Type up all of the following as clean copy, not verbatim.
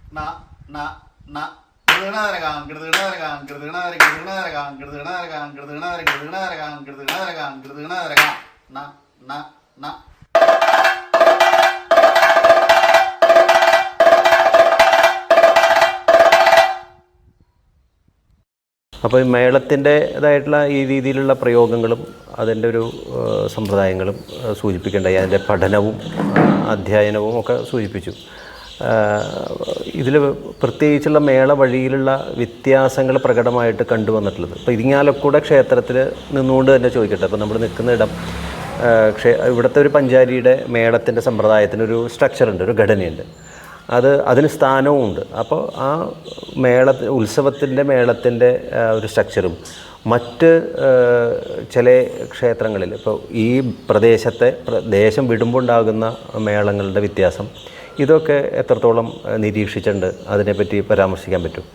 അപ്പോൾ ഈ മേളത്തിൻ്റെതായിട്ടുള്ള ഈ രീതിയിലുള്ള പ്രയോഗങ്ങളും അതിൻ്റെ ഒരു സമ്പ്രദായങ്ങളും സൂചിപ്പിക്കേണ്ടായി. അതിൻ്റെ പഠനവും അധ്യയനവും ഒക്കെ സൂചിപ്പിച്ചു. ഇതിൽ പ്രത്യേകിച്ചുള്ള മേള വഴിയിലുള്ള വ്യത്യാസങ്ങൾ പ്രകടമായിട്ട് കണ്ടുവന്നിട്ടുള്ളത്. ഇപ്പോൾ ഇരിങ്ങാലക്കുട ക്ഷേത്രത്തിൽ നിന്നുകൊണ്ട് തന്നെ ചോദിക്കട്ടെ, അപ്പോൾ നമ്മൾ നിൽക്കുന്ന ഇടം ഇവിടുത്തെ ഒരു പഞ്ചാരിയുടെ മേളത്തിൻ്റെ സമ്പ്രദായത്തിനൊരു സ്ട്രക്ചറുണ്ട്, ഒരു ഘടനയുണ്ട്, അതിന് സ്ഥാനവും ഉണ്ട്. അപ്പോൾ ആ ഉത്സവത്തിൻ്റെ മേളത്തിൻ്റെ ഒരു സ്ട്രക്ചറും മറ്റ് ചില ക്ഷേത്രങ്ങളിൽ ഇപ്പോൾ ഈ ദേശം വിടുമ്പോൾ ഉണ്ടാകുന്ന മേളങ്ങളുടെ വ്യത്യാസം, ഇതൊക്കെ എത്രത്തോളം നിരീക്ഷിച്ചിട്ടുണ്ട്, അതിനെപ്പറ്റി പരാമർശിക്കാൻ പറ്റും?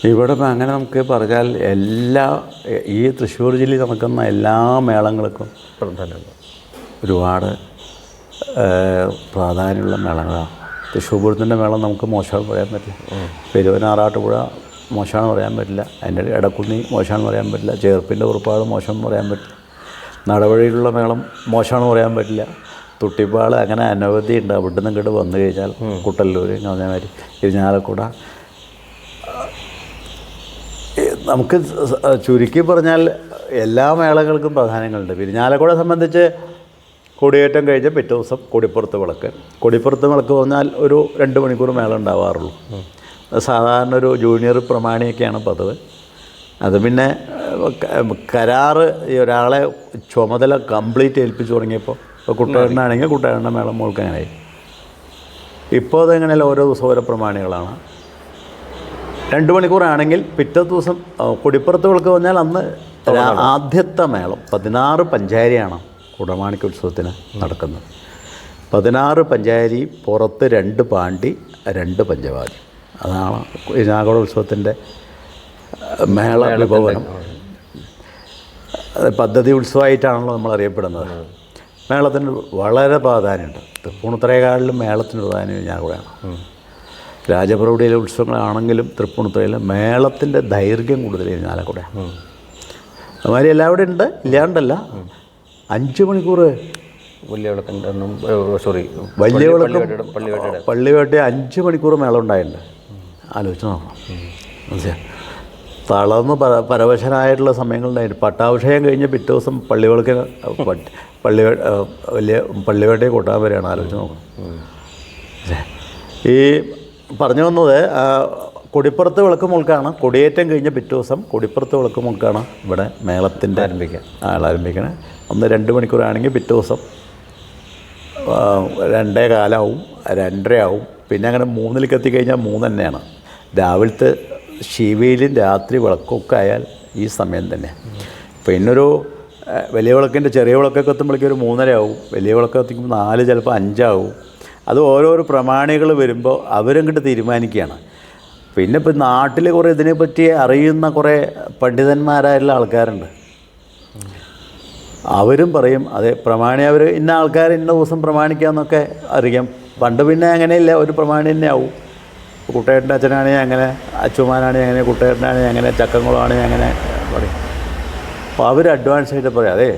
ഇവിടെ അങ്ങനെ നമുക്ക് പറഞ്ഞാൽ ഈ തൃശ്ശൂർ ജില്ലയിൽ നടക്കുന്ന എല്ലാ മേളങ്ങൾക്കും ഒരുപാട് പ്രാധാന്യമുള്ള മേളങ്ങളാണ്. തൃശ്ശൂർ പൂരത്തിൻ്റെ മേളം നമുക്ക് മോശമാണെന്ന് പറയാൻ പറ്റില്ല. പെരുവനാറാട്ടുപുഴ മോശമാണെന്ന് പറയാൻ പറ്റില്ല. അതിൻ്റെ ഇടക്കുന്നി മോശമാണെന്ന് പറയാൻ പറ്റില്ല. ചേർപ്പിൻ്റെ ഉറപ്പാട് മോശമെന്ന് പറയാൻ പറ്റില്ല. നടവഴിയിലുള്ള മേളം മോശമാണെന്ന് പറയാൻ പറ്റില്ല. തുട്ടിപ്പാൾ അങ്ങനെ അനവധി ഉണ്ട്. അവിടെ നിന്ന് ഇങ്ങോട്ട് വന്നു കഴിഞ്ഞാൽ കുട്ടല്ലൂർ അതേമാതിരി ഇരിഞ്ഞാലക്കുട. നമുക്ക് ചുരുക്കി പറഞ്ഞാൽ എല്ലാ മേളകൾക്കും പ്രാധാന്യങ്ങളുണ്ട്. ഇരിഞ്ഞാലക്കുട സംബന്ധിച്ച് കൊടിയേറ്റം കഴിഞ്ഞ് പിറ്റേ ദിവസം കൊടിപ്പുറത്ത് വിളക്ക്. കൊടിപ്പുറത്ത് വിളക്ക് പറഞ്ഞാൽ ഒരു 2 മണിക്കൂർ മേളം ഉണ്ടാവാറുള്ളൂ. സാധാരണ ഒരു ജൂനിയർ പ്രമാണിയൊക്കെയാണ് പതിവ്. അത് പിന്നെ കരാറ് ഒരാളെ ചുമതല കംപ്ലീറ്റ് ഏൽപ്പിച്ചു തുടങ്ങിയപ്പോൾ ഇപ്പോൾ കുട്ടേട്ടനാണെങ്കിൽ കുട്ടേട്ടൻ്റെ മേളം മോൾക്ക് അങ്ങനെയായി. ഇപ്പോൾ അതെങ്ങനെയല്ല, ഓരോ ദിവസം ഓരോ പ്രമാണികളാണ്. 2 മണിക്കൂറാണെങ്കിൽ പിറ്റേ ദിവസം കൊടിപ്പുറത്ത് വിളക്ക് പറഞ്ഞാൽ അന്ന് ആദ്യത്തെ മേളം 16 പഞ്ചാരിയാണ് കുടമാണിക്ക ഉത്സവത്തിന് നടക്കുന്നത്. 16 പഞ്ചാരി, പുറത്ത് 2 പാണ്ടി, 2 പഞ്ചവാദി. അതാണ് ഇരിഞ്ഞാലക്കുട ഉത്സവത്തിൻ്റെ മേള വിഭവനം. പദ്ധതി ഉത്സവമായിട്ടാണല്ലോ നമ്മൾ അറിയപ്പെടുന്നത്. മേളത്തിന് വളരെ പ്രാധാന്യമുണ്ട്. തൃപ്പൂണിത്തുറയെക്കാളിലും മേളത്തിന് പ്രാധാന്യം ഇരിഞ്ഞാലക്കുടയാണ്. രാജപ്രൗഢിയിലെ ഉത്സവങ്ങളാണെങ്കിലും തൃപ്പൂണിത്തുറയിൽ മേളത്തിൻ്റെ ദൈർഘ്യം കൂടുതൽ ഇരിഞ്ഞാലക്കുടയാണ്. അതുമാതിരി എല്ലാവരും ഉണ്ട്, ഇല്ലാണ്ടല്ല. 5 മണിക്കൂർ വലിയ വിളക്ക് പള്ളിവേട്ട 5 മണിക്കൂർ മേളം ഉണ്ടായിട്ടുണ്ട്. ആലോചിച്ച് നോക്കണം. മനസ്സിലായി, തളർന്ന് പരവശനായിട്ടുള്ള സമയങ്ങളുണ്ടായിട്ട് പട്ടാഭിഷേകം കഴിഞ്ഞ് പിറ്റേ ദിവസം പള്ളിവിളക്കിന് വലിയ പള്ളിവേട്ടയെ കൊട്ടാൻ വരികയാണ്. ആലോചിച്ച് നോക്കണം. ഈ പറഞ്ഞു വന്നത് കൊടിപ്പുറത്ത് വിളക്ക് മുൾക്കാണ്. കൊടിയേറ്റം കഴിഞ്ഞ് പിറ്റേ ദിവസം കൊടിപ്പുറത്ത് വിളക്ക് മുൾക്കാണ് ഇവിടെ മേളത്തിൻ്റെ ആരംഭിക്കണേ. ഒന്ന് 2 മണിക്കൂറാണെങ്കിൽ പിറ്റേ ദിവസം 2:15 ആവും, 2:30 ആവും. പിന്നെ അങ്ങനെ 3-ലേക്ക് എത്തിക്കഴിഞ്ഞാൽ 3 തന്നെയാണ്. രാവിലത്തെ ശിവയിലും രാത്രി വിളക്കൊക്കെ ആയാൽ ഈ സമയം തന്നെ. പിന്നൊരു വലിയ വിളക്കിൻ്റെ ചെറിയ വിളക്കൊക്കെ എത്തുമ്പോഴേക്കും ഒരു 3:30 ആവും. വലിയ വിളക്ക് എത്തിക്കുമ്പോൾ 4, ചിലപ്പോൾ 5 ആവും. അത് ഓരോരോ പ്രമാണികൾ വരുമ്പോൾ അവരങ്ങോട്ട് തീരുമാനിക്കുകയാണ്. പിന്നെ ഇപ്പം നാട്ടിൽ കുറേ ഇതിനെപ്പറ്റി അറിയുന്ന കുറേ പണ്ഡിതന്മാരായിട്ടുള്ള ആൾക്കാരുണ്ട്. അവരും പറയും അതെ പ്രമാണി, അവർ ഇന്ന ആൾക്കാർ ഇന്ന ദിവസം പ്രമാണിക്കാമെന്നൊക്കെ അറിയാം. പണ്ട് പിന്നെ അങ്ങനെയില്ല, ഒരു പ്രമാണി തന്നെ ആവും. കുട്ടേട്ടൻ്റെ അച്ഛനാണെങ്കിൽ അങ്ങനെ, അച്ചുമാനാണെങ്കിൽ അങ്ങനെ, കുട്ടേട്ടനാണെങ്കിൽ അങ്ങനെ, ചക്കങ്കുളമാണെങ്കിൽ അങ്ങനെ പറയും. അപ്പോൾ അവർ അഡ്വാൻസ് ആയിട്ട് പറയും അതെ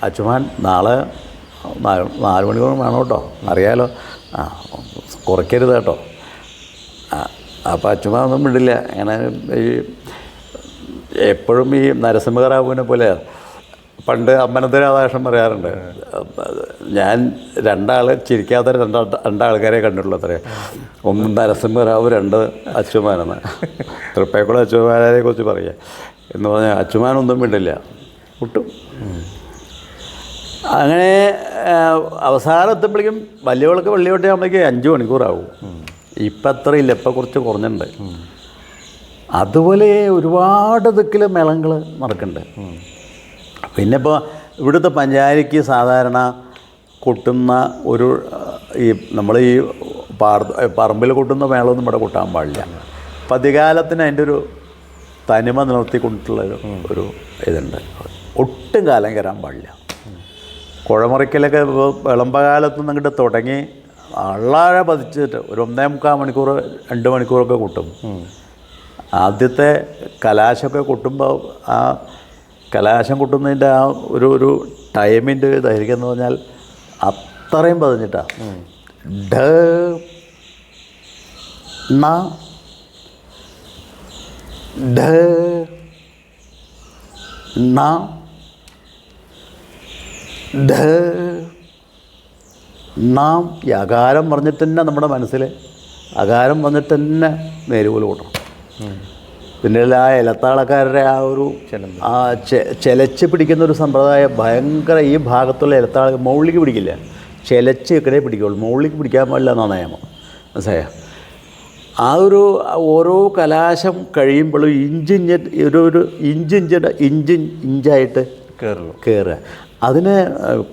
അച്ചുമാൻ നാളെ 4 മണിക്കൂർ വേണം കേട്ടോ, അറിയാലോ, കുറയ്ക്കരുത് കേട്ടോ. അപ്പോൾ അച്ചുമാൻ ഒന്നും വിടില്ല. അങ്ങനെ ഈ എപ്പോഴും ഈ നരസിംഹറാവുവിനെ പോലെ പണ്ട് അമ്പലത്തിൽ രാധാകൃഷ്ണൻ പറയാറുണ്ട്, ഞാൻ 2 ചിരിക്കാത്ത 2 ആൾക്കാരെ കണ്ടിട്ടുള്ളൂ അത്രേ. ഒന്ന് നരസിംഹറാവു, 2 അച്ചുമാനെന്ന്. തൃപ്പേക്കുളം അച്ചുമാനെ കുറിച്ച് പറയുക എന്ന് പറഞ്ഞാൽ അച്ചുമാനൊന്നും വിടില്ല, ഒട്ടും. അങ്ങനെ അവസാനം എത്തുമ്പോഴേക്കും വലിയ വിളക്ക് പള്ളിയോട്ടയാകുമ്പോഴേക്കും 5 മണിക്കൂറാവും. ഇപ്പം അത്ര ഇല്ല, ഇപ്പം കുറച്ച് കുറഞ്ഞിട്ടുണ്ട്. അതുപോലെ ഒരുപാട് ദിക്കിൽ മേളങ്ങൾ നടക്കുന്നുണ്ട്. പിന്നെ ഇപ്പോൾ ഇവിടുത്തെ പഞ്ചാരിക്ക് സാധാരണ കൊട്ടുന്ന ഒരു ഈ നമ്മൾ ഈ പറമ്പിൽ കൊട്ടുന്ന മേളമൊന്നും ഇവിടെ കൊട്ടാൻ പാടില്ല. പതികാലത്തിന് അതിൻ്റെ ഒരു തനിമ നിലനിർത്തിക്കൊണ്ടിട്ടുള്ള ഒരു ഇതുണ്ട്. ഒട്ടും കാലം കയറാൻ പാടില്ല. കുഴമറിക്കലൊക്കെ വിളംബകാലത്ത് നിന്ന് അങ്ങോട്ട് തുടങ്ങി വളരെ പതിച്ചിട്ട് ഒരു 1.25 മണിക്കൂർ 2 മണിക്കൂറൊക്കെ കൊട്ടും. ആദ്യത്തെ കലാശമൊക്കെ കൊട്ടുമ്പോൾ ആ കലാശം കൊട്ടുന്നതിൻ്റെ ആ ഒരു ടൈമിൻ്റെ ദൈർഘ്യം എന്ന് പറഞ്ഞാൽ അത്രയും പതിഞ്ഞിട്ടാണ്. ഡ ണ ഡ ണ ഡ നാം ഈ അകാരം പറഞ്ഞിട്ട് തന്നെ നമ്മുടെ മനസ്സിൽ അകാരം പറഞ്ഞിട്ട് തന്നെ നേരുപോലെ കൂട്ടണം. പിന്നെ ആ ഇലത്താളക്കാരുടെ ആ ഒരു ആ ചെലച്ച് പിടിക്കുന്നൊരു സമ്പ്രദായം ഭയങ്കര. ഈ ഭാഗത്തുള്ള ഇലത്താള മുകളിലേക്ക് പിടിക്കില്ല, ചെലച്ച് വെക്കണേ പിടിക്കുള്ളൂ, മുകളിലേക്ക് പിടിക്കാൻ പാടില്ല എന്നാണ് നിയമം. മനസ്സിലായോ? ആ ഒരു ഓരോ കലാശം കഴിയുമ്പോഴും ഒരു ഇഞ്ചായിട്ട് കയറുക. അതിന്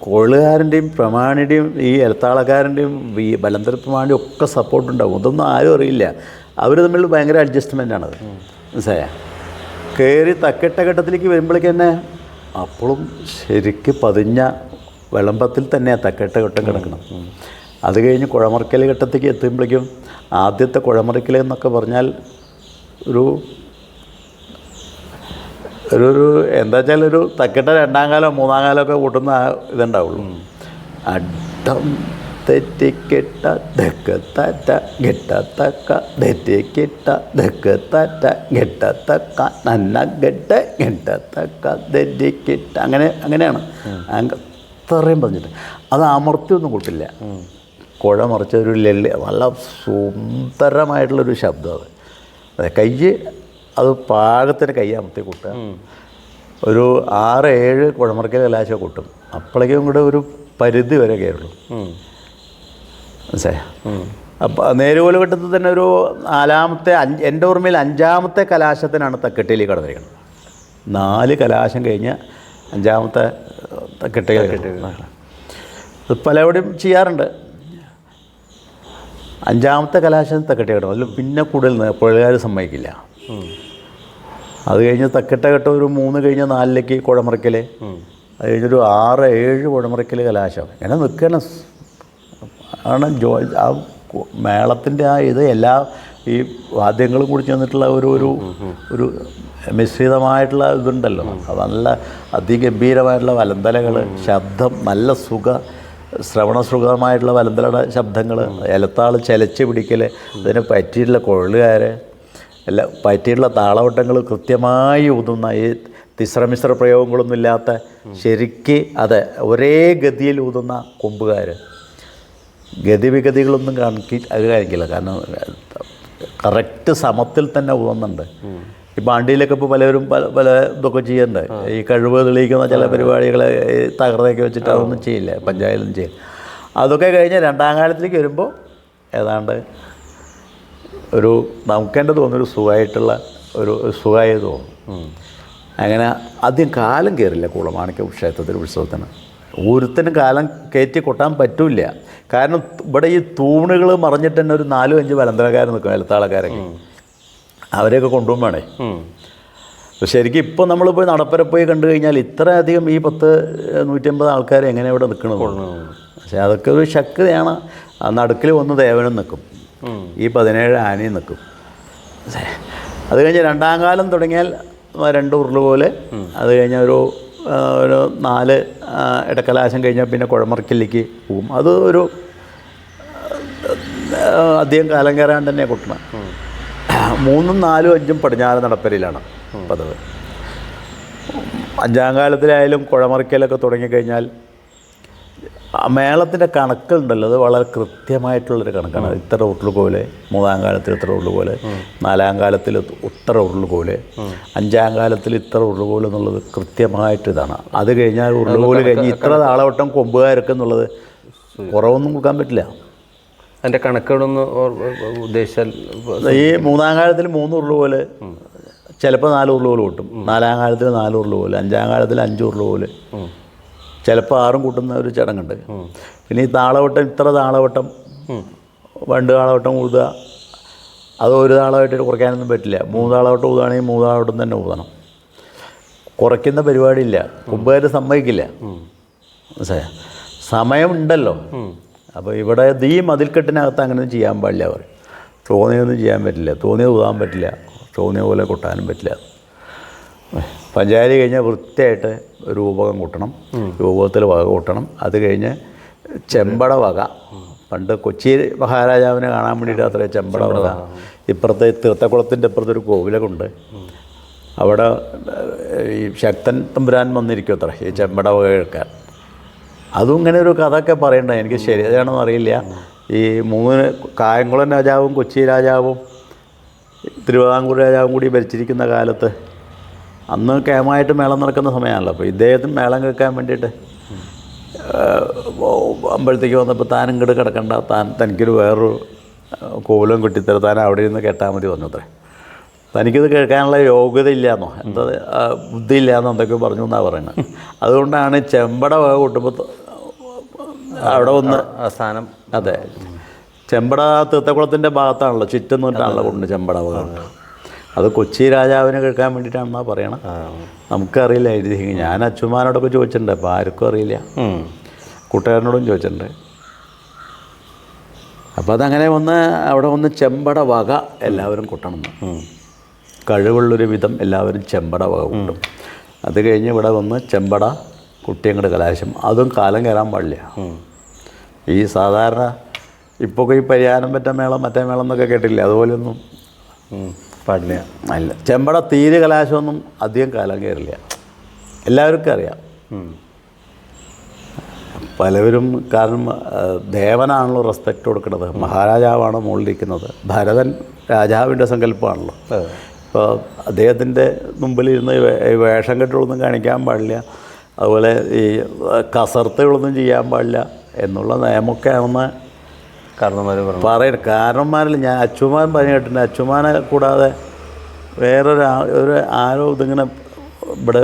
കൊള്ളുകാരൻ്റെയും പ്രമാണിയുടെയും ഈ ഇലത്താളക്കാരൻ്റെയും ഈ ബലന്തര പ്രമാണിയും ഒക്കെ സപ്പോർട്ടുണ്ടാവും. ഇതൊന്നും ആരും അറിയില്ല. അവർ തമ്മിൽ ഭയങ്കര അഡ്ജസ്റ്റ്മെൻറ്റാണത്. മനസ്സിലായോ? കയറി തക്കെട്ട ഘട്ടത്തിലേക്ക് വരുമ്പോഴേക്ക് തന്നെ അപ്പോഴും ശരിക്ക് പതിഞ്ഞ വിളമ്പത്തിൽ തന്നെ തക്കെട്ട ഘട്ടം കിടക്കണം. അത് കഴിഞ്ഞ് കുഴമറിക്കൽ ഘട്ടത്തേക്ക് എത്തുമ്പോഴേക്കും ആദ്യത്തെ കുഴമറിക്കൽ എന്നൊക്കെ പറഞ്ഞാൽ ഒരു എന്താ വെച്ചാൽ ഒരു തക്കെട്ട 2ാം കാലോ 3ാം കാലോ ഒക്കെ കൂട്ടുന്ന ഇതുണ്ടാവുള്ളൂ. അഡം തെറ്റിക്കെട്ട ദക്കത്തറ്റ ഗെട്ടത്തക്ക തെറ്റിക്കെട്ട ദക്കത്തറ്റ ഗെട്ടത്തക്ക നന്ന ഗെട്ട ഗെട്ടത്തക്ക തെറ്റിക്കെട്ട അങ്ങനെയാണ്. അത്രയും പറഞ്ഞിട്ട് അത് അമർത്തിയൊന്നും കൂട്ടില്ല. കുഴ മറിച്ച ഒരു നല്ല സുന്ദരമായിട്ടുള്ളൊരു ശബ്ദം. അത് കൈ അത് പാകത്തിന് കൈ അമർത്തി കൂട്ടുക. ഒരു 6-7 കുഴമറിക്കൽ കലാശം കൂട്ടും. അപ്പോഴേക്കും കൂടെ ഒരു പരിധി വരെ കയറുള്ളൂ. മനസ്സിലായോ? അപ്പം നേരുപോലെ കിട്ടുന്നത് തന്നെ ഒരു 4ാമത്തെ എൻ്റെ ഓർമ്മയിൽ 5ാമത്തെ കലാശത്തിനാണ് തക്കെട്ടിയിൽ കടന്നിരിക്കുന്നത്. 4 കലാശം കഴിഞ്ഞ് 5ാമത്തെ തക്കെട്ടിൽ അത് പലവിടെയും ചെയ്യാറുണ്ട്. 5ാമത്തെ കലാശം തക്കെട്ടി കിട്ടും. അതിൽ പിന്നെ കൂടുതൽ പുഴകാർ സമ്മതിക്കില്ല. അത് കഴിഞ്ഞ് തക്കെട്ട ഘട്ടം ഒരു 3 കഴിഞ്ഞ് 4ലേക്ക് കുഴമറിക്കൽ, അത് കഴിഞ്ഞൊരു 6-7 കുഴമറിക്കൽ കലാശം. ഇങ്ങനെ നിൽക്കണം. ആണ് ആ മേളത്തിൻ്റെ ആ ഇത് എല്ലാ ഈ വാദ്യങ്ങളും കൂടി ചേർന്നിട്ടുള്ള ഒരു മിശ്രിതമായിട്ടുള്ള ഇതുണ്ടല്ലോ. അത് നല്ല അതിഗംഭീരമായിട്ടുള്ള വലന്തലകൾ, ശബ്ദം, നല്ല ശ്രവണസുഖമായിട്ടുള്ള വലന്തലയുടെ ശബ്ദങ്ങൾ, ഇലത്താൾ ചെലച്ച് പിടിക്കൽ, അതിനെ പറ്റിയിട്ടുള്ള കൊള്ളുകാർ, എല്ലാം പറ്റിയിട്ടുള്ള താളവട്ടങ്ങൾ കൃത്യമായി ഊതുന്ന ഈ തിസ്രമിശ്ര പ്രയോഗങ്ങളൊന്നും ഇല്ലാത്ത ശരിക്ക് അതെ ഒരേ ഗതിയിൽ ഊതുന്ന കൊമ്പുകാർ. ഗതിവിഗതികളൊന്നും കാണിക്കില്ല. കാരണം കറക്റ്റ് സമത്തിൽ തന്നെ ഊതുന്നുണ്ട്. ഈ പാണ്ടിയിലൊക്കെ ഇപ്പോൾ പലരും പല ഇതൊക്കെ ചെയ്യുന്നുണ്ട്. ഈ കഴിവ് തെളിയിക്കുന്ന ചില പരിപാടികൾ തകർന്നൊക്കെ വെച്ചിട്ട് അതൊന്നും ചെയ്യില്ല, പഞ്ചായത്തൊന്നും ചെയ്യില്ല. അതൊക്കെ കഴിഞ്ഞ് 2ാം കാലത്തിലേക്ക് വരുമ്പോൾ ഏതാണ്ട് ഒരു നമുക്കെൻ്റെ തോന്നുന്നൊരു സുഖമായിട്ടുള്ള ഒരു സുഖമായി തോന്നും. അങ്ങനെ അധികം കാലം കയറില്ല കുളമാണിക്യ ക്ഷേത്രത്തിൽ ഉത്സവത്തിന്. ഒരുത്തിനും കാലം കയറ്റി കൊട്ടാൻ പറ്റില്ല. കാരണം ഇവിടെ ഈ തൂണുകൾ മറിഞ്ഞിട്ട് തന്നെ ഒരു 4-5 വലന്തരക്കാർ നിൽക്കും, ഇലത്താളക്കാരൊക്കെ. അവരെയൊക്കെ കൊണ്ടുപോകുമ്പോഴേ ശരിക്കും ഇപ്പോൾ നമ്മൾ പോയി നടപ്പര പോയി കണ്ടു കഴിഞ്ഞാൽ ഇത്രയധികം ഈ 150 ആൾക്കാർ എങ്ങനെ ഇവിടെ നിൽക്കണത്. പക്ഷേ അതൊക്കെ ഒരു ശക്തിയാണ്. നടുക്കിൽ വന്ന് ദേവനും നിൽക്കും, ഈ 17 ആനയും നിൽക്കും. അത് കഴിഞ്ഞ് 2ാം കാലം തുടങ്ങിയാൽ 2 ഉരുള് പോലെ, അത് കഴിഞ്ഞാൽ ഒരു 4 ഇടക്കലാശം കഴിഞ്ഞാൽ പിന്നെ കുഴമറിക്കലിലേക്ക് പോകും. അത് ഒരു അധികം കാലം കയറാൻ തന്നെ കൊട്ടണം. 3, 4, 5 പടിഞ്ഞാറ് നടപ്പരയിലാണ് പതിവ്. 5ാം കാലത്തിലായാലും കുഴമറിക്കലൊക്കെ തുടങ്ങിക്കഴിഞ്ഞാൽ മേളത്തിൻ്റെ കണക്കുണ്ടല്ലോ, അത് വളരെ കൃത്യമായിട്ടുള്ളൊരു കണക്കാണ്. ഇത്ര ഉരുള് പോലെ 3ാം കാലത്തിൽ ഇത്ര ഉരുള് പോലെ, 4ാം കാലത്തിൽ ഇത്ര ഉരുള് പോലെ, 5ാം കാലത്തിൽ ഇത്ര ഉരുള് പോലെ എന്നുള്ളത് കൃത്യമായിട്ട് ഇതാണ്. അത് കഴിഞ്ഞാൽ ഉരുള് പോലെ കഴിഞ്ഞ് ഇത്ര താളവട്ടം കൊമ്പുകാരൊക്കെ എന്നുള്ളത് കുറവൊന്നും കൊടുക്കാൻ പറ്റില്ല. അതിൻ്റെ കണക്കുകളൊന്ന് ഉദ്ദേശിച്ചാൽ ഈ 3ാം കാലത്തിൽ 3 ഉരുള് പോലെ, ചിലപ്പോൾ 4 ഉരുള് പോലെ കൂട്ടും. 4ാം കാലത്തിൽ 4 ഉരുള് പോലെ, 5ാം കാലത്തിൽ 5 ഉരുള് പോലെ, ചിലപ്പോൾ 6 കൂട്ടുന്ന ഒരു ചടങ്ങുണ്ട്. പിന്നെ ഈ താളവട്ടം ഇത്ര താളവട്ടം 2 താളവട്ടം ഊതുക, അത് ഒരു താളമായിട്ട് കുറയ്ക്കാനൊന്നും പറ്റില്ല. 3 താളവട്ടം ഊതുകയാണെങ്കിൽ 3 താളവട്ടം തന്നെ ഊതണം. കുറയ്ക്കുന്ന പരിപാടിയില്ല, കൊമ്പുകാർ സമ്മതിക്കില്ല. മനസ്സിലായോ? സമയമുണ്ടല്ലോ. അപ്പോൾ ഇവിടെ ഈ മതിൽക്കെട്ടിനകത്ത് അങ്ങനെ ചെയ്യാൻ പാടില്ല പറയും. തോന്നിയൊന്നും ചെയ്യാൻ പറ്റില്ല, തോന്നിയത് ഊതാൻ പറ്റില്ല, തോന്നിയ പോലെ കൊട്ടാനും പറ്റില്ല. പഞ്ചായത്ത് കഴിഞ്ഞാൽ വൃത്തിയായിട്ട് രൂപകം കൂട്ടണം, രൂപകത്തിൽ വക കൂട്ടണം. അത് കഴിഞ്ഞ് ചെമ്പട വക, പണ്ട് കൊച്ചി മഹാരാജാവിനെ കാണാൻ വേണ്ടിയിട്ട് അത്ര ചെമ്പട വക. ഇപ്പുറത്തെ തീർത്ഥക്കുളത്തിൻ്റെ ഇപ്പുറത്തൊരു കോവിലൊക്കെ ഉണ്ട്, അവിടെ ഈ ശക്തൻ തമ്പുരാൻ വന്നിരിക്കും അത്ര ഈ ചെമ്പട വക കേൾക്കാൻ. അതും ഇങ്ങനെ ഒരു കഥയൊക്കെ പറയണ്ട, എനിക്ക് ശരിയാണെന്ന് അറിയില്ല. ഈ 3 കായംകുളം രാജാവും കൊച്ചി രാജാവും തിരുവിതാംകൂർ രാജാവും കൂടി ഭരിച്ചിരിക്കുന്ന കാലത്ത് അന്ന് കേമായിട്ട് മേളം നടക്കുന്ന സമയമാണല്ലോ. അപ്പോൾ ഇദ്ദേഹത്തിന് മേളം കേൾക്കാൻ വേണ്ടിയിട്ട് അമ്പലത്തേക്ക് വന്നപ്പോൾ താൻ ഇങ്ങോട്ട് കിടക്കണ്ട, തനിക്കൊരു വേറൊരു കോവിലും കിട്ടിത്തരും, താൻ അവിടെ ഇരുന്ന് കേട്ടാൽ മതി പറഞ്ഞു അത്രേ. തനിക്കിത് കേൾക്കാനുള്ള യോഗ്യത ഇല്ലയെന്നോ എന്താ ബുദ്ധി ഇല്ലയെന്നോ എന്തൊക്കെ പറഞ്ഞു എന്നാണ് പറയുന്നത്. അതുകൊണ്ടാണ് ചെമ്പട വക കൂട്ടുമ്പോൾ അവിടെ ഒന്ന് സ്ഥാനം. അതെ, ചെമ്പട തീർത്ഥക്കുളത്തിൻ്റെ ഭാഗത്താണല്ലോ, ചുറ്റും നിന്നിട്ടാണല്ലോ കൊണ്ട് ചെമ്പട വക. അത് കൊച്ചി രാജാവിനെ കേൾക്കാൻ വേണ്ടിയിട്ടാണെന്നാണ് പറയണം. നമുക്കറിയില്ല എഴുതി. ഞാൻ അച്ഛന്മാരോടൊക്കെ ചോദിച്ചിട്ടുണ്ട്, അപ്പോൾ ആർക്കും അറിയില്ല. കൂട്ടുകാരനോടും ചോദിച്ചിട്ടുണ്ട്. അപ്പോൾ അതങ്ങനെ അവിടെ ചെമ്പട വക എല്ലാവരും കൂട്ടണം. കഴിവുള്ളൊരു വിധം എല്ലാവരും ചെമ്പട വക കൂട്ടും. അത് കഴിഞ്ഞ് ഇവിടെ ചെമ്പട കുട്ടിയങ്ങടെ കലാശം, അതും കാലം കയറാൻ പാടില്ല. ഈ സാധാരണ ഇപ്പോൾ ഈ പരിഹാരം പറ്റ മേളം മറ്റേ മേളം എന്നൊക്കെ കേട്ടില്ലേ, അതുപോലെയൊന്നും പാടില്ല. അല്ല, ചെമ്പട തീരെ കലാശമൊന്നും അധികം കാലം കയറില്ല, എല്ലാവർക്കും അറിയാം. പലവരും കാരണം ദേവനാണല്ലോ റെസ്പെക്റ്റ് കൊടുക്കുന്നത്, മഹാരാജാവാണ് മുകളിലിരിക്കുന്നത്, ഭരതൻ രാജാവിൻ്റെ സങ്കല്പമാണല്ലോ. ഇപ്പോൾ അദ്ദേഹത്തിൻ്റെ മുമ്പിലിരുന്ന് വേഷം കെട്ടുകളൊന്നും കാണിക്കാൻ പാടില്ല, അതുപോലെ ഈ കസർത്തുകളൊന്നും ചെയ്യാൻ പാടില്ല എന്നുള്ള നിയമമൊക്കെയാണെന്ന് പറയും. കാരണന്മാരിൽ ഞാൻ അച്ചുമാൻ പറഞ്ഞു കേട്ടിട്ടുണ്ട്. അച്ചുമാനെ കൂടാതെ ഒരു ആരോ ഇതിങ്ങനെ ഇവിടെ